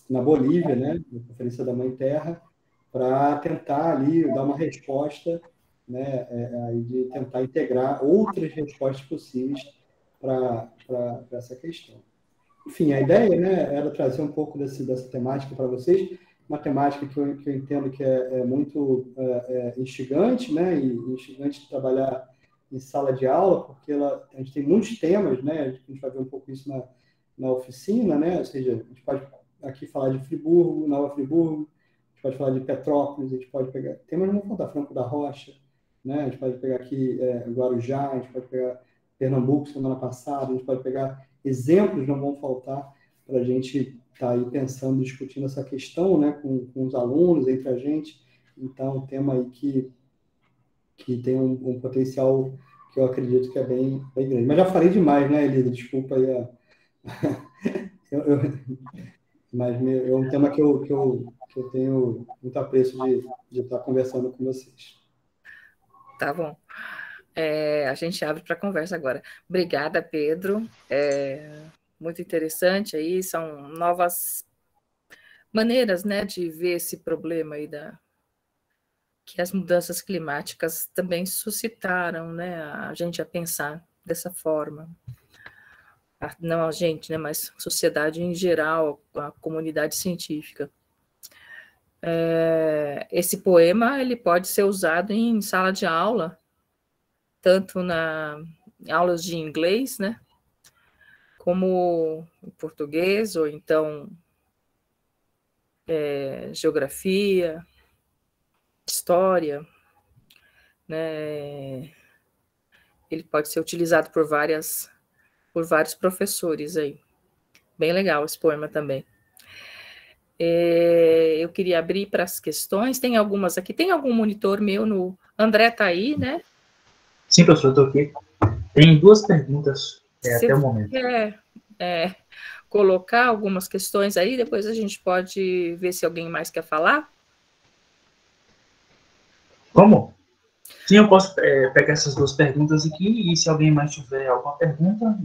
na Bolívia, né, na Conferência da Mãe Terra, para tentar ali dar uma resposta, né, de tentar integrar outras respostas possíveis para essa questão. Enfim, a ideia, né, era trazer um pouco dessa temática para vocês, uma temática que eu entendo que é muito instigante, né, e instigante de trabalhar em sala de aula, porque a gente tem muitos temas, né, a gente vai ver um pouco isso na oficina, né, ou seja, a gente pode aqui falar de Friburgo, Nova Friburgo, a gente pode falar de Petrópolis, a gente pode pegar temas, não vou contar, Franco da Rocha, né, a gente pode pegar aqui Guarujá, a gente pode pegar Pernambuco semana passada, a gente pode pegar exemplos, não vão faltar para a gente estar aí pensando, discutindo essa questão, né, com os alunos, entre a gente. Então, um tema aí que tem um potencial que eu acredito que é bem grande. Mas já falei demais, né, Elida? Desculpa aí. Mas é um tema que eu tenho muito apreço de estar conversando com vocês. Tá bom. A gente abre para conversa agora. Obrigada, Pedro. Muito interessante aí, são novas maneiras, né, de ver esse problema aí que as mudanças climáticas também suscitaram, né, a gente a pensar dessa forma. Não a gente, né, mas a sociedade em geral, a comunidade científica. Esse poema ele pode ser usado em sala de aula, tanto em aulas de inglês, né, como em português, ou então geografia, história, né? Ele pode ser utilizado por vários professores aí. Bem legal esse poema também. Eu queria abrir para as questões. Tem algumas aqui. Tem algum monitor meu no... André está aí, né? Sim, professor, estou aqui. Tem 2 perguntas até o momento. Quer colocar algumas questões aí, depois a gente pode ver se alguém mais quer falar? Como? Sim, eu posso pegar essas 2 perguntas aqui, e se alguém mais tiver alguma pergunta,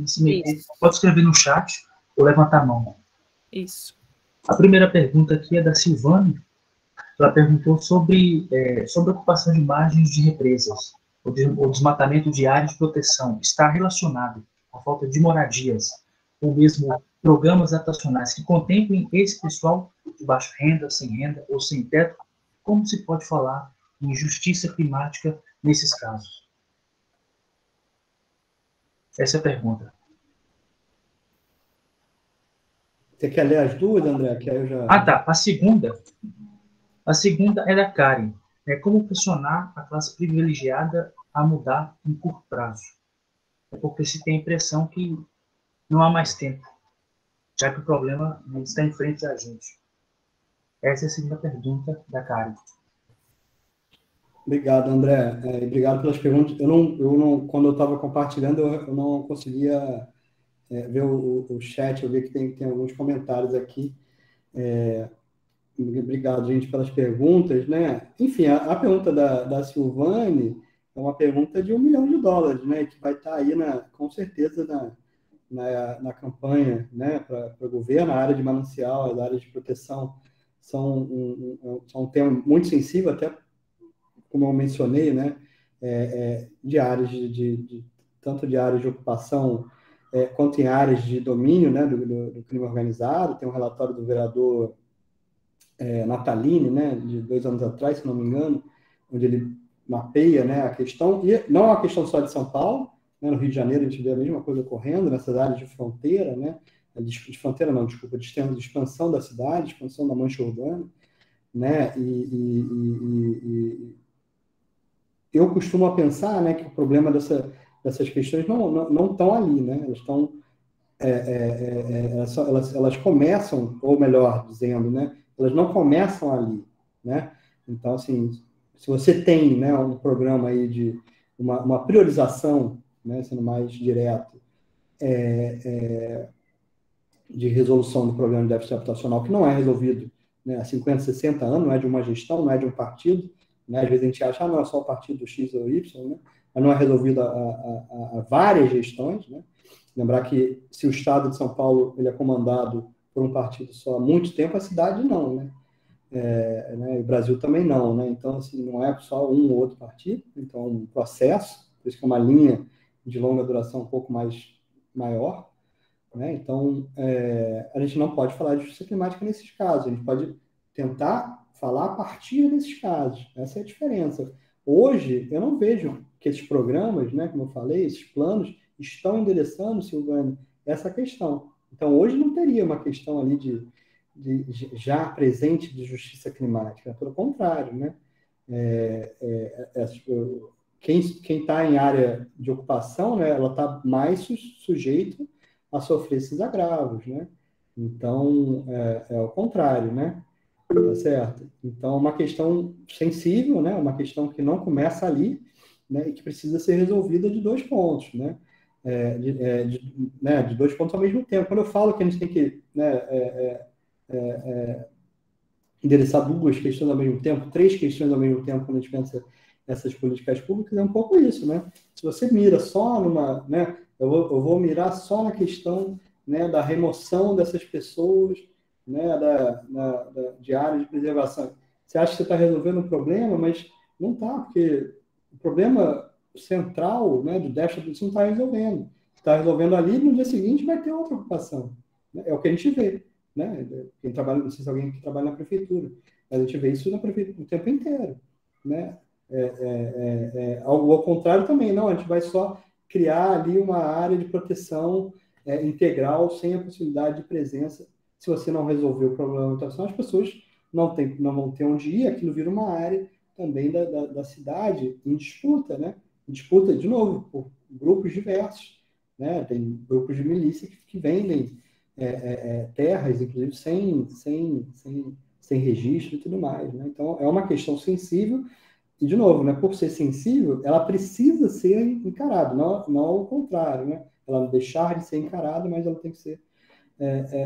pode escrever no chat ou levantar a mão. Isso. A primeira pergunta aqui é da Silvane. Ela perguntou sobre a ocupação de margens de represas. O desmatamento de áreas de proteção está relacionado à falta de moradias, ou mesmo programas habitacionais que contemplem esse pessoal de baixa renda, sem renda ou sem teto? Como se pode falar em justiça climática nesses casos? Essa é a pergunta. Você quer ler as duas, André? Que aí eu já... Tá. A segunda é da Karen. Como pressionar a classe privilegiada a mudar em curto prazo? É porque se tem a impressão que não há mais tempo, já que o problema está em frente a gente. Essa é a segunda pergunta da Karen. Obrigado, André. Obrigado pelas perguntas. Quando eu estava compartilhando, eu não conseguia ver o chat. Eu vi que tem alguns comentários aqui. Obrigado, gente, pelas perguntas, né? Enfim, a pergunta da Silvane é uma pergunta de $1 milhão, né? Que vai estar aí, com certeza, na campanha, né? Para o governo. A área de manancial, as áreas de proteção são um tema muito sensível, até como eu mencionei, né? De áreas tanto de áreas de ocupação quanto em áreas de domínio, né? Do crime organizado. Tem um relatório do vereador Natalini, né, de 2 anos atrás, se não me engano, onde ele mapeia, né, a questão, e não é uma questão só de São Paulo, né, no Rio de Janeiro a gente vê a mesma coisa ocorrendo nessas áreas de fronteira, né, de fronteira não, desculpa, de expansão da cidade, expansão da mancha urbana, né, e eu costumo pensar, né, que o problema dessas questões não estão ali, né, elas estão elas começam, ou melhor dizendo, né, elas não começam ali, né? Então, assim, se você tem, né, um programa aí de uma priorização, né, sendo mais direto, de resolução do problema de déficit habitacional, que não é resolvido, né, há 50, 60 anos, não é de uma gestão, não é de um partido, né? Às vezes a gente acha, não é só o partido X ou Y, né? Mas não é resolvido há várias gestões, né? Lembrar que se o Estado de São Paulo ele é comandado por um partido só há muito tempo, a cidade não, né? Né? O Brasil também não, né? Então, assim, não é só um ou outro partido, então é um processo, por isso que é uma linha de longa duração um pouco mais maior, né? Então, a gente não pode falar de justiça climática nesses casos, a gente pode tentar falar a partir desses casos, essa é a diferença. Hoje, eu não vejo que esses programas, né, como eu falei, esses planos, estão endereçando, Silvane, essa questão. Então, hoje não teria uma questão ali de já presente de justiça climática, pelo contrário, né? Quem está em área de ocupação, né, ela está mais sujeita a sofrer esses agravos, né? Então, é o contrário, né? Tá certo? Então, é uma questão sensível, né? Uma questão que não começa ali, né? E que precisa ser resolvida de 2 pontos, né? De 2 pontos ao mesmo tempo. Quando eu falo que a gente tem que, né, endereçar 2 questões ao mesmo tempo, 3 questões ao mesmo tempo, quando a gente pensa nessas políticas públicas, é um pouco isso, né? Se você mira só numa, né? Eu vou mirar só na questão, né, da remoção dessas pessoas, né, de área de preservação. Você acha que você está resolvendo um problema, mas não está, porque o problema central, né, do déficit você não está resolvendo. Está resolvendo ali, no dia seguinte vai ter outra ocupação. Né? É o que a gente vê. Né? Quem trabalha, não sei se alguém que trabalha na prefeitura, mas a gente vê isso na prefeitura o tempo inteiro. Né? Ao contrário também, não, a gente vai só criar ali uma área de proteção integral, sem a possibilidade de presença. Se você não resolver o problema da habitação, as pessoas não vão ter onde ir, aquilo vira uma área também da cidade em disputa, né? Em disputa, de novo, por grupos diversos, né? Tem grupos de milícia que vendem terras, inclusive, sem registro e tudo mais, né? Então, é uma questão sensível e, de novo, né, por ser sensível, ela precisa ser encarada, não o contrário, né? Ela não deixar de ser encarada, mas ela tem que ser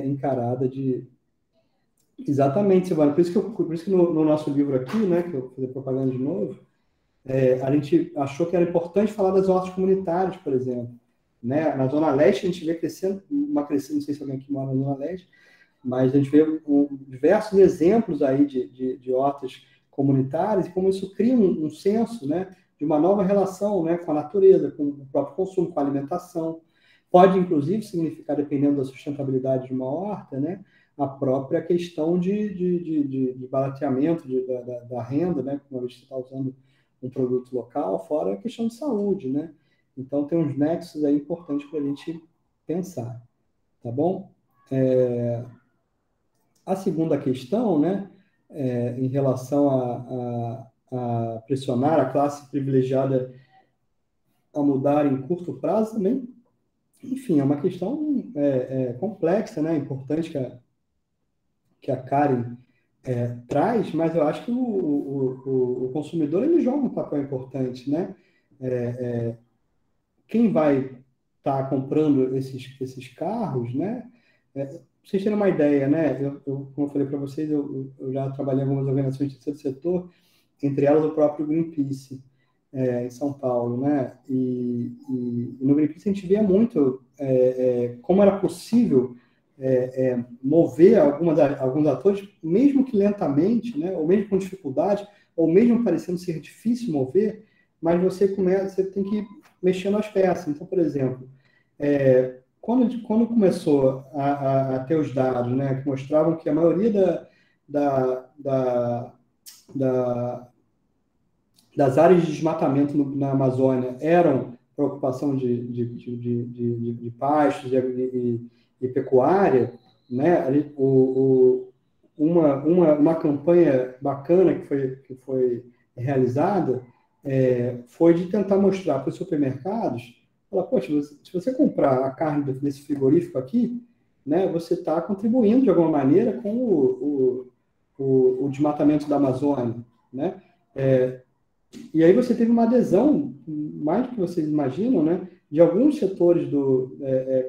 encarada de... Exatamente, Silvana. Por isso que no nosso livro aqui, né, que eu vou fazer propaganda de novo, a gente achou que era importante falar das hortas comunitárias, por exemplo. Né? Na Zona Leste, a gente vê crescendo, não sei se alguém aqui mora na Zona Leste, mas a gente vê diversos exemplos aí de hortas comunitárias e como isso cria um senso, né, de uma nova relação, né, com a natureza, com o próprio consumo, com a alimentação. Pode, inclusive, significar, dependendo da sustentabilidade de uma horta, né, a própria questão de barateamento da renda, né, uma vez que você está usando um produto local, fora a questão de saúde, né? Então, tem uns nexos aí importantes para a gente pensar, tá bom? A segunda questão, né, em relação a pressionar a classe privilegiada a mudar em curto prazo também, enfim, é uma questão complexa, né, importante que a Karen traz, mas eu acho que o consumidor ele joga um papel importante, né? Quem vai estar comprando esses carros, né? Pra vocês terem uma ideia, né? Como eu falei para vocês, eu já trabalhei em algumas organizações de terceiro setor, entre elas o próprio Greenpeace, em São Paulo, né? E no Greenpeace a gente via muito como era possível mover alguns atores, mesmo que lentamente, né? Ou mesmo com dificuldade, ou mesmo parecendo ser difícil mover, mas você tem que mexer nas peças. Então, por exemplo, quando começou a ter os dados, né, que mostravam que a maioria das áreas de desmatamento na Amazônia eram preocupação de pastos e pecuária, né? Uma campanha bacana que foi realizada foi de tentar mostrar para os supermercados, falar, poxa, se você comprar a carne desse frigorífico aqui, né, você está contribuindo de alguma maneira com o desmatamento da Amazônia, né? E aí você teve uma adesão, mais do que vocês imaginam, né, de alguns setores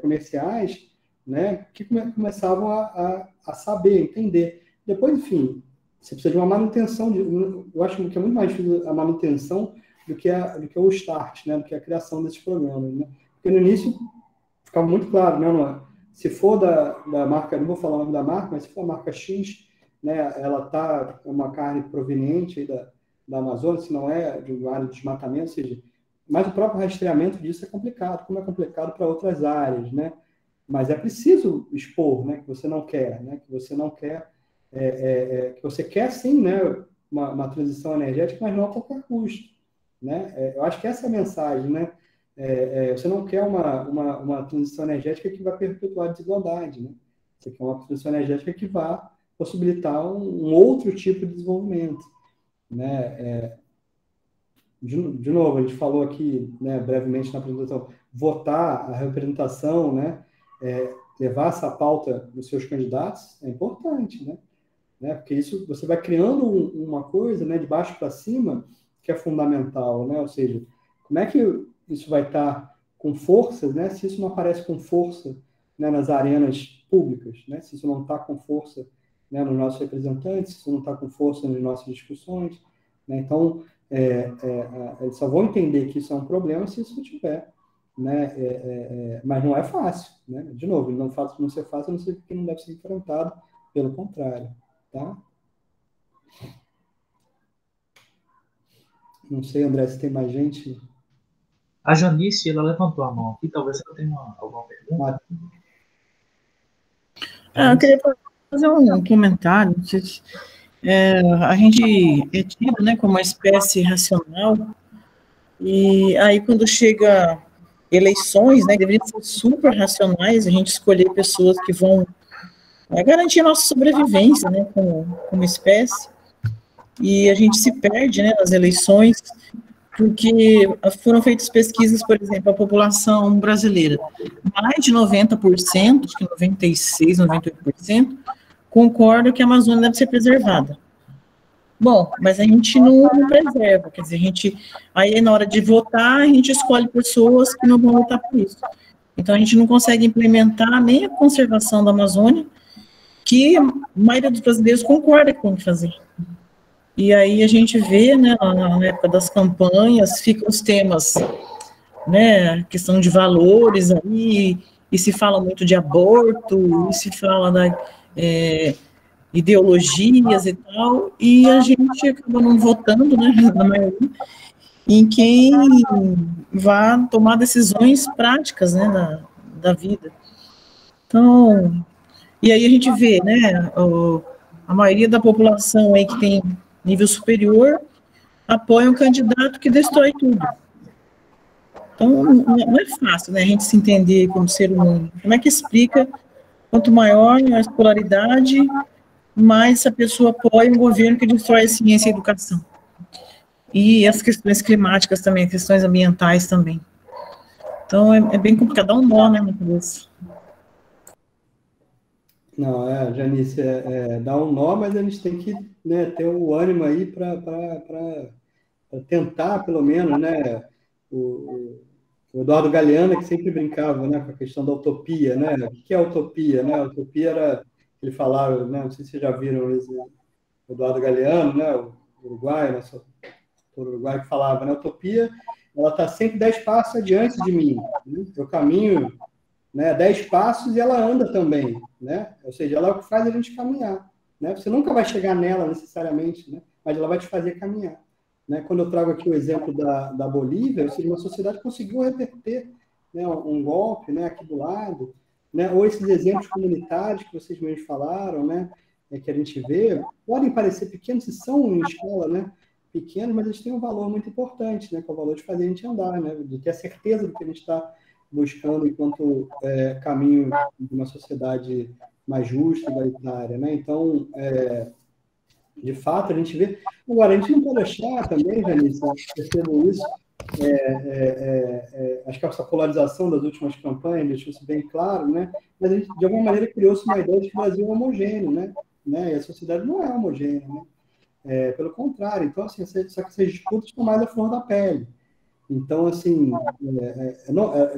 comerciais, né, que começavam a saber, entender. Depois, enfim, você precisa de uma manutenção. Eu acho que é muito mais difícil a manutenção do que o start, né, do que a criação desses programas. Né? Porque no início ficava muito claro, né, se for da marca, não vou falar o nome da marca, mas se for a marca X, né, ela é uma carne proveniente aí da Amazônia, se não é de uma área de desmatamento, ou seja, mas o próprio rastreamento disso é complicado, como é complicado para outras áreas, né? Mas é preciso expor, né, que você não quer, né, que você não quer, que você quer sim, né, uma transição energética, mas não a qualquer custo, né? Eu acho que essa é a mensagem, né? Você não quer uma transição energética que vai perpetuar a desigualdade, né? Você quer uma transição energética que vai possibilitar um outro tipo de desenvolvimento, né? De novo, a gente falou aqui, né, brevemente na apresentação, votar a representação, né, levar essa pauta dos seus candidatos é importante, né? Porque isso você vai criando uma coisa, né, de baixo para cima que é fundamental, né? Ou seja, como é que isso vai estar com força, né, se isso não aparece com força, né, nas arenas públicas, né? Se isso não está com força, né, nos nossos representantes, se isso não está com força nas nossas discussões, né? Então, eles só vão entender que isso é um problema se isso tiver, né? Mas não é fácil, né? De novo, não ser fácil, não sei porque não deve ser enfrentado, pelo contrário, tá? Não sei, André, se tem mais gente. A Janice, ela levantou a mão aqui, talvez ela tenha alguma pergunta. Eu queria fazer um comentário. A gente é tido, né, como uma espécie racional, e aí quando chega eleições, né, deveriam ser super racionais, a gente escolher pessoas que vão garantir a nossa sobrevivência, né, como espécie. e a gente se perde, né, nas eleições, porque foram feitas pesquisas, por exemplo, a população brasileira, mais de 90%, acho que 96%, 98%, concorda que a Amazônia deve ser preservada. Bom, mas a gente não preserva, quer dizer, aí na hora de votar, a gente escolhe pessoas que não vão votar por isso. Então a gente não consegue implementar nem a conservação da Amazônia, que a maioria dos brasileiros concorda que tem que fazer. E aí a gente vê, né, na época das campanhas, ficam os temas, né, questão de valores aí, e se fala muito de aborto, e se fala da ideologias e tal, e a gente acaba não votando, né, na maioria, em quem vai tomar decisões práticas, né, da vida. Então, e aí a gente vê, né, a maioria da população aí que tem nível superior apoia um candidato que destrói tudo. Então, não é fácil, né, a gente se entender como ser humano. Como é que explica, quanto maior a escolaridade, mais a pessoa apoia um governo que destrói a ciência e a educação. E as questões climáticas também, questões ambientais também. Então, é bem complicado, dá um nó, né, na cabeça. Não, Janice, dá um nó, mas a gente tem que, né, ter o ânimo aí para tentar, pelo menos, né, o Eduardo Galeano, que sempre brincava, né, com a questão da utopia, né? O que é a utopia, né? A utopia era, ele falava, né, não sei se vocês já viram esse Eduardo Galeano, né, o Uruguai, nosso Uruguai, que falava, né, a utopia, ela está sempre 10 passos adiante de mim, né? Eu caminho, né, 10 passos e ela anda também, né? Ou seja, ela é o que faz a gente caminhar, né? Você nunca vai chegar nela necessariamente, né? Mas ela vai te fazer caminhar. Né? Quando eu trago aqui o exemplo da Bolívia, ou seja, uma sociedade conseguiu reverter, né, um golpe, né, aqui do lado, né, ou esses exemplos comunitários que vocês mesmos falaram, né, que a gente vê, podem parecer pequenos, e são em escala, né, pequenos, mas eles têm um valor muito importante, né, que é o valor de fazer a gente andar, né, de ter a certeza do que a gente está buscando enquanto caminho de uma sociedade mais justa, igualitária. Né? Então, de fato, a gente vê. Agora, a gente não pode achar também, Janice, percebo isso, acho que essa polarização das últimas campanhas deixou isso bem claro, né? Mas a gente, de alguma maneira, criou-se uma ideia de que o Brasil é homogêneo, né? E a sociedade não é homogênea, né? Pelo contrário, então, assim, só que essas disputas estão mais à flor da pele. Então, assim,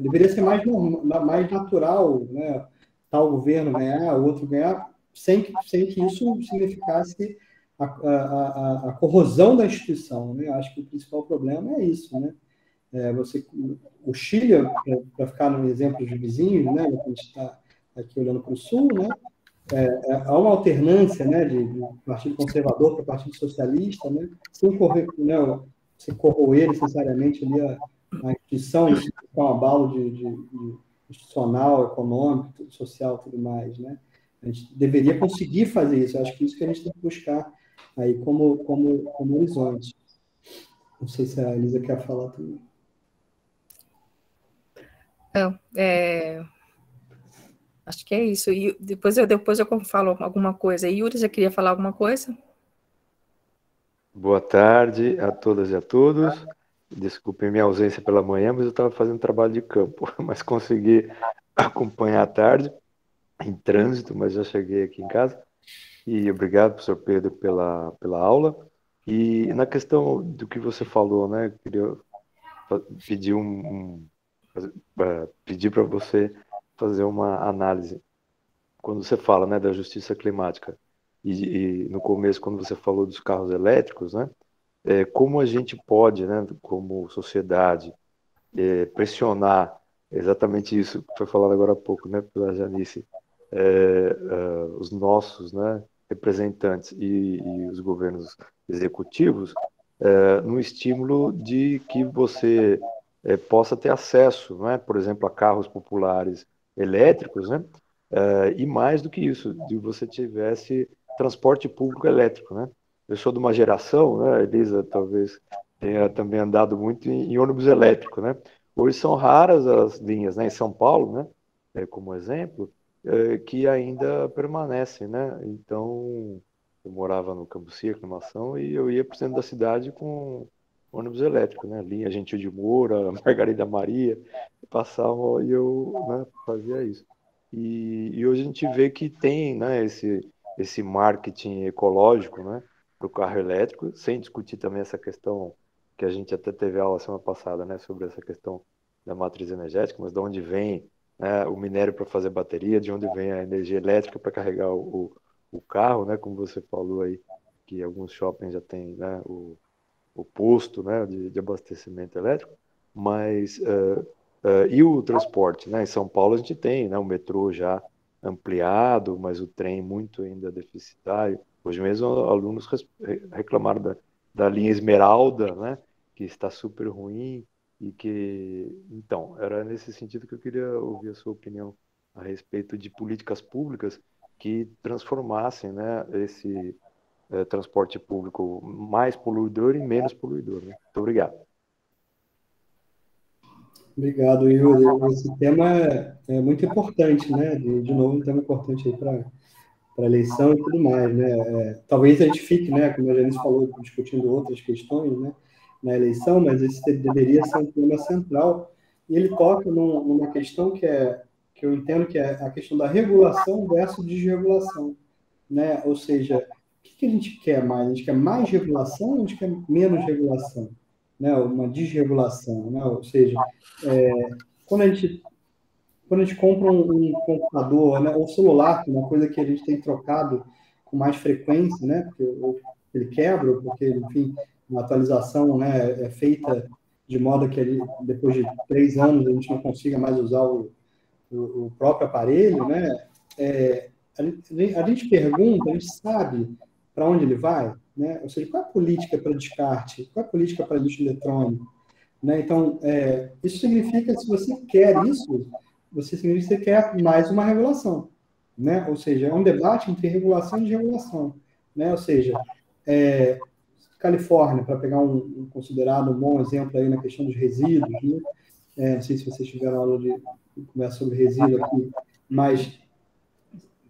deveria ser mais natural, né? Tal governo ganhar, o outro ganhar, sem que isso significasse a corrosão da instituição, né? Acho que o principal problema é isso, né? O Chile, para ficar no exemplo de vizinhos, né? A gente está aqui olhando para o sul, né? Há uma alternância, né? De partido conservador para partido socialista, né? Sem corroer necessariamente ali a instituição, isso é um abalo de institucional, econômico, social, tudo mais, né? A gente deveria conseguir fazer isso. Acho que isso que a gente tem que buscar aí como horizonte. Não sei se a Elisa quer falar também. Não, acho que é isso. E depois eu falo alguma coisa. Yuri, você queria falar alguma coisa? Boa tarde a todas e a todos. Desculpem minha ausência pela manhã, mas eu estava fazendo trabalho de campo, mas consegui acompanhar à tarde, em trânsito, mas já cheguei aqui em casa. E obrigado, professor Pedro, pela aula. E na questão do que você falou, né, queria pedir pedir para você fazer uma análise. Quando você fala, né, da justiça climática, e no começo, quando você falou dos carros elétricos, né, como a gente pode, né, como sociedade, pressionar exatamente isso que foi falado agora há pouco, né, pela Janice, os nossos, né, representantes e os governos executivos, no estímulo de que você possa ter acesso, né, por exemplo, a carros populares elétricos, né, e mais do que isso, de você tivesse transporte público elétrico, né? Eu sou de uma geração, né, a Elisa talvez tenha também andado muito em ônibus elétrico, né? Hoje são raras as linhas, né, em São Paulo, né, como exemplo, que ainda permanecem, né? Então, Eu morava no Cambuci, Aclimação, e eu ia para o centro da cidade com ônibus elétrico, né? Linha Gentil de Moura, Margarida Maria, passavam e eu, né, fazia isso. E hoje a gente vê que tem, né, esse marketing ecológico, né, para o carro elétrico, sem discutir também essa questão que a gente até teve aula semana passada, né, sobre essa questão da matriz energética, mas de onde vem, né, o minério para fazer bateria, de onde vem a energia elétrica para carregar o carro, né, como você falou aí, que alguns shoppings já têm, né, o posto, né, de abastecimento elétrico, mas e o transporte, né? Em São Paulo a gente tem, né, o metrô já ampliado, mas o trem muito ainda deficitário. Hoje mesmo alunos reclamaram da linha Esmeralda, né, que está super ruim e que, então, era nesse sentido que eu queria ouvir a sua opinião a respeito de políticas públicas que transformassem, né, esse transporte público mais poluidor e menos poluidor, né? Muito obrigado. Obrigado, Yuri. Esse tema é muito importante, né? De novo, um tema importante aí para a eleição e tudo mais, né? Talvez a gente fique, né, como a Janice falou, discutindo outras questões, né, na eleição, mas esse deveria ser um tema central. E ele toca numa questão que eu entendo que é a questão da regulação versus desregulação, né? Ou seja, o que a gente quer mais? A gente quer mais regulação ou a gente quer menos regulação? Né? Uma desregulação, né? Ou seja, quando a gente compra um computador, né, ou celular, que é uma coisa que a gente tem trocado com mais frequência, né, porque ele quebra, porque, enfim, a atualização, né, é feita de modo que depois de 3 anos a gente não consiga mais usar o próprio aparelho, né, a gente pergunta, a gente sabe para onde ele vai, né, ou seja, qual é a política para descarte, qual é a política para lixo eletrônico, né? Então, isso significa que se você quer isso, você significa que você quer mais uma regulação, né? Ou seja, é um debate entre regulação e desregulação, né? Ou seja, Califórnia, para pegar um considerado um bom exemplo aí na questão dos resíduos, né? Não sei se vocês tiveram aula de conversa sobre resíduo aqui, mas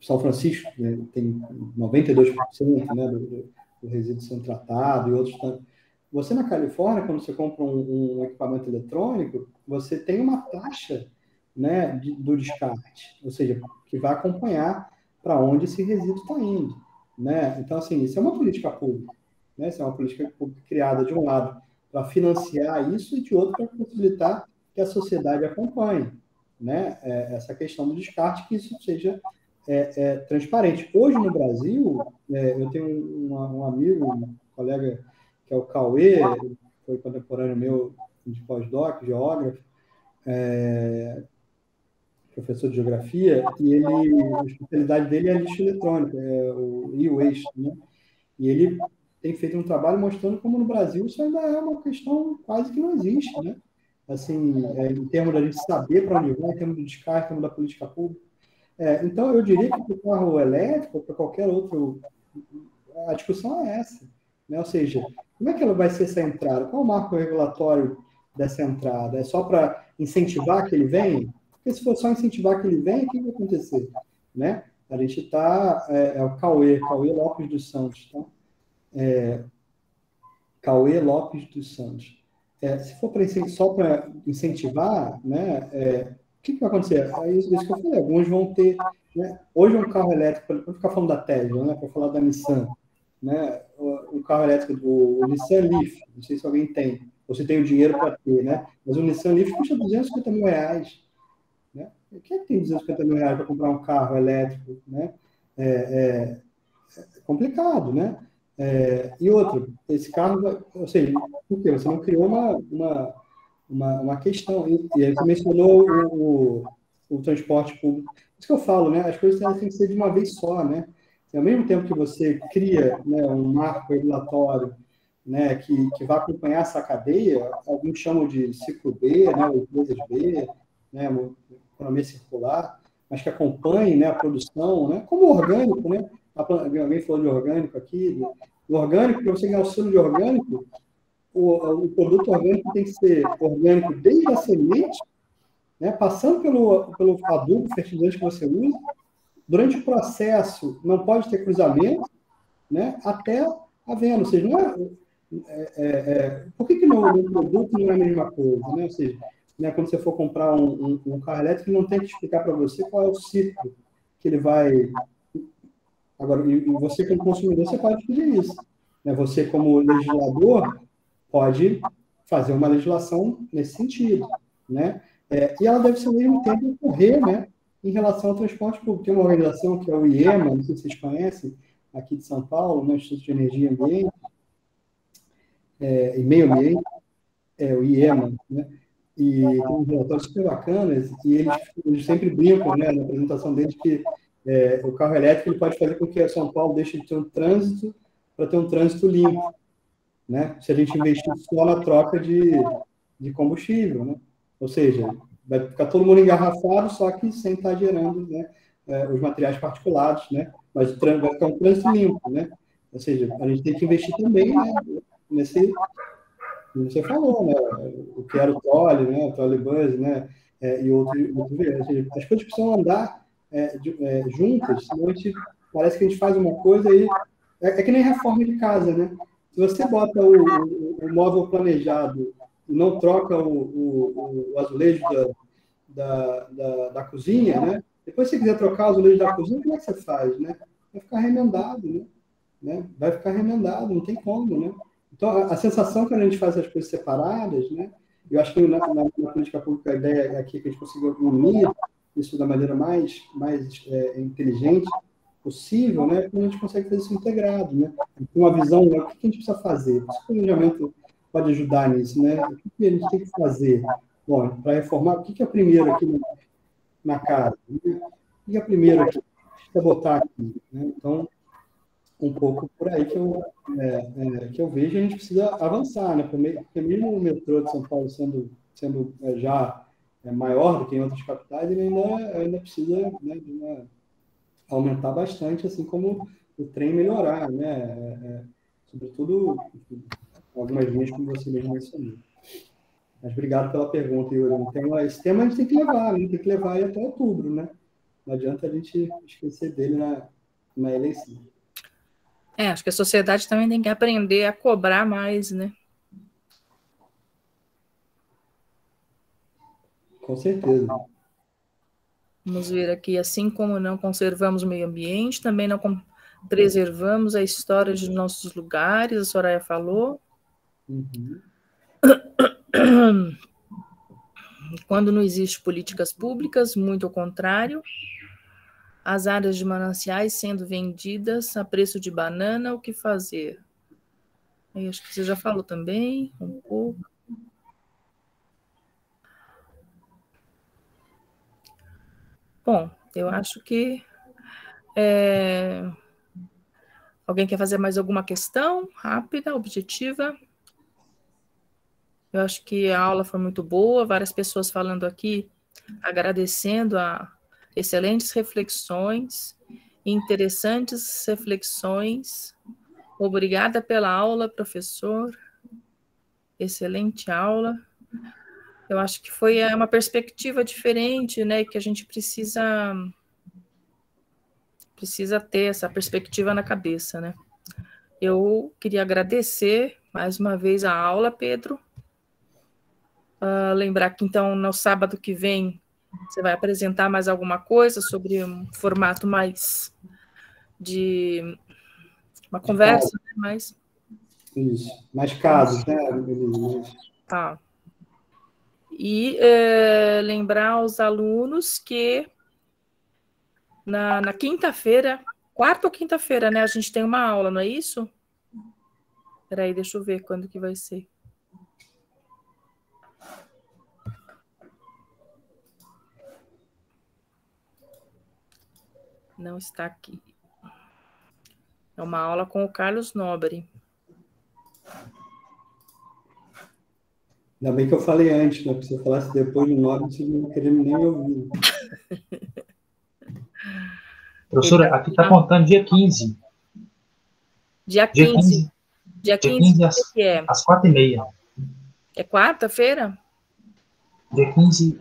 São Francisco, né, tem 92%, né, do resíduo sendo tratado e outros tantos. Você na Califórnia, quando você compra um equipamento eletrônico, você tem uma taxa, né, do descarte, ou seja, que vai acompanhar para onde esse resíduo está indo, né? Então, assim, isso é uma política pública, né? Isso é uma política pública criada de um lado para financiar isso e de outro para possibilitar que a sociedade acompanhe, né? Essa questão do descarte, que isso seja transparente. Hoje no Brasil, eu tenho um amigo, um colega que é o Cauê, foi contemporâneo meu de pós-doc, geógrafo, professor de geografia, e a especialidade dele é lixo eletrônico, o e-waste, né? E ele tem feito um trabalho mostrando como no Brasil isso ainda é uma questão quase que não existe, né? Assim, em termos da gente saber para onde vai, em termos de descarte, em termos da política pública. Então, eu diria que para o carro elétrico, ou para qualquer outro, a discussão é essa, né? Ou seja, como é que ela vai ser essa entrada? Qual é o marco regulatório dessa entrada? É só para incentivar que ele venha? Porque se for só incentivar que ele venha, o que vai acontecer? Né? A gente está... É o Cauê Lopes dos Santos. Tá? Cauê Lopes dos Santos. Se for só para incentivar, né, o que vai acontecer? É isso que eu falei. Alguns vão ter... Né? Hoje um carro elétrico, para ficar falando da Tesla, né, para falar da Nissan, né, um carro elétrico do Nissan Leaf, não sei se alguém tem, ou se tem o dinheiro para ter, né? Mas o Nissan Leaf custa R$250 mil. Né? Quem é que tem R$250 mil para comprar um carro elétrico? Né? É complicado, né? E outro, esse carro, ou seja, por quê? Você não criou uma questão. E aí você mencionou o transporte público. Isso que eu falo, né? As coisas têm que ser de uma vez só, né? Ao mesmo tempo que você cria, né, um marco regulatório, né, que vai acompanhar essa cadeia, alguns chamam de ciclo B, né, ou empresas B, né, economia circular, mas que acompanhe, né, a produção, né, como orgânico, né? Alguém falou de orgânico aqui. O orgânico, para você ganhar o selo de orgânico, o produto orgânico tem que ser orgânico desde a semente, né, passando pelo adubo, fertilizante que você usa. Durante o processo, não pode ter cruzamento, né, até a venda. Ou seja, não por que no produto não é a mesma coisa? Né? Ou seja, né, quando você for comprar um carro elétrico, não tem que explicar para você qual é o ciclo que ele vai... Agora, e você como consumidor, você pode pedir isso. Né? Você como legislador pode fazer uma legislação nesse sentido, né? E ela deve ser, ao mesmo tempo, ocorrer, né, em relação ao transporte público. Tem uma organização que é o IEMA, não sei se vocês conhecem, aqui de São Paulo, no Instituto de Energia e Ambiente, e Meio Ambiente, o IEMA, né? E tem uns relatórios super bacanas, e eles sempre brincam, né, na apresentação deles, que o carro elétrico ele pode fazer com que São Paulo deixe de ter um trânsito para ter um trânsito limpo, né? Se a gente investir só na troca de combustível, né? Ou seja, vai ficar todo mundo engarrafado, só que sem estar gerando, né, os materiais particulados, né? Mas vai ficar um trânsito limpo, né? Ou seja, a gente tem que investir também, né, nesse, como você falou, né? O que era o Trolley, né? O Trolleybus, né? E outros. Ou seja, as coisas precisam andar juntas, senão parece que a gente faz uma coisa e é que nem reforma de casa, né? Se você bota o móvel planejado e não troca o azulejo da cozinha, né? Depois, se você quiser trocar o azulejo da cozinha, como é que você faz, né? Vai ficar remendado, né? Vai ficar remendado, não tem como, né? Então, a sensação que a gente faz as coisas separadas, né? Eu acho que na política pública a ideia aqui é que a gente consiga unir isso da maneira mais inteligente possível, né? Quando a gente consegue fazer isso integrado, né? Com uma visão, né? O que a gente precisa fazer? O planejamento pode ajudar nisso, né? O que a gente tem que fazer? Bom, para reformar, o que é o primeiro aqui na casa? O que é o primeiro aqui? Para botar aqui, né? Então, um pouco por aí que eu vejo, a gente precisa avançar, né? Porque mesmo o metrô de São Paulo sendo já maior do que em outras capitais, ele ainda precisa, né, aumentar bastante, assim como o trem melhorar, né? Sobretudo, enfim, algumas linhas, como você mesmo mencionou. Mas obrigado pela pergunta, Yuri. Esse tema a gente tem que levar, né? Tem que levar aí até outubro, né? Não adianta a gente esquecer dele na eleição. Acho que a sociedade também tem que aprender a cobrar mais, né? Com certeza. Vamos ver aqui, assim como não conservamos o meio ambiente, também não preservamos a história de nossos lugares, a Soraya falou. Uhum. Quando não existe políticas públicas, muito ao contrário, as áreas de mananciais sendo vendidas a preço de banana, o que fazer? Aí acho que você já falou também, um pouco. Bom, eu acho que alguém quer fazer mais alguma questão rápida, objetiva? Eu acho que a aula foi muito boa, várias pessoas falando aqui, agradecendo a excelentes reflexões, interessantes reflexões. Obrigada pela aula, professor. Excelente aula. Eu acho que foi uma perspectiva diferente, né, que a gente precisa ter essa perspectiva na cabeça, né? Eu queria agradecer mais uma vez a aula, Pedro. Lembrar que, então, no sábado que vem, você vai apresentar mais alguma coisa sobre um formato mais de uma conversa, né? Mais... Isso, mais casos, né? Tá. E lembrar aos alunos que na quinta-feira, quarta ou quinta-feira, né? A gente tem uma aula, não é isso? Espera aí, deixa eu ver quando que vai ser. Não está aqui. É uma aula com o Carlos Nobre. Ainda bem que eu falei antes, né? Porque se eu falasse depois do Nobre, vocês não queriam nem me ouvir. Professora, aqui está contando dia 15. Dia 15. Dia 15 às 4h30. É quarta-feira? Dia 15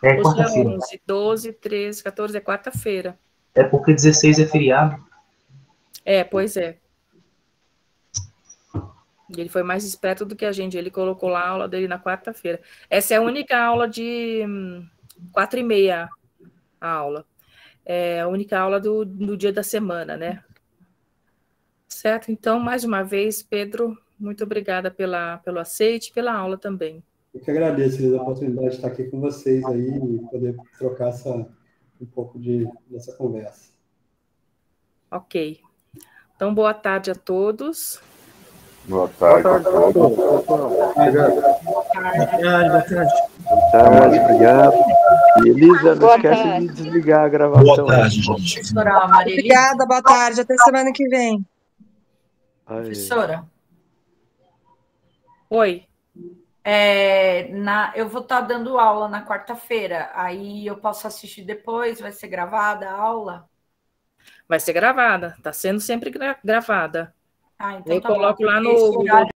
é quarta-feira. 11, 12, 13, 14 é quarta-feira. É porque 16 é feriado. Pois é. E ele foi mais esperto do que a gente. Ele colocou lá a aula dele na quarta-feira. Essa é a única aula de 4h30, a aula. É a única aula do dia da semana, né? Certo? Então, mais uma vez, Pedro, muito obrigada pelo aceite e pela aula também. Eu que agradeço, Liz, a oportunidade de estar aqui com vocês aí e poder trocar um pouco dessa conversa. Ok. Então, boa tarde a todos. Boa tarde a todos. Boa tarde. Obrigado. E Elisa, não esquece de desligar a gravação. Boa tarde, gente. Professora Maria Elisa. Obrigada, boa tarde. Até semana que vem. Professora. Oi. Eu vou estar dando aula na quarta-feira. Aí eu posso assistir depois? Vai ser gravada a aula? Vai ser gravada. Está sendo sempre gravada. Então eu tá coloco bom, lá no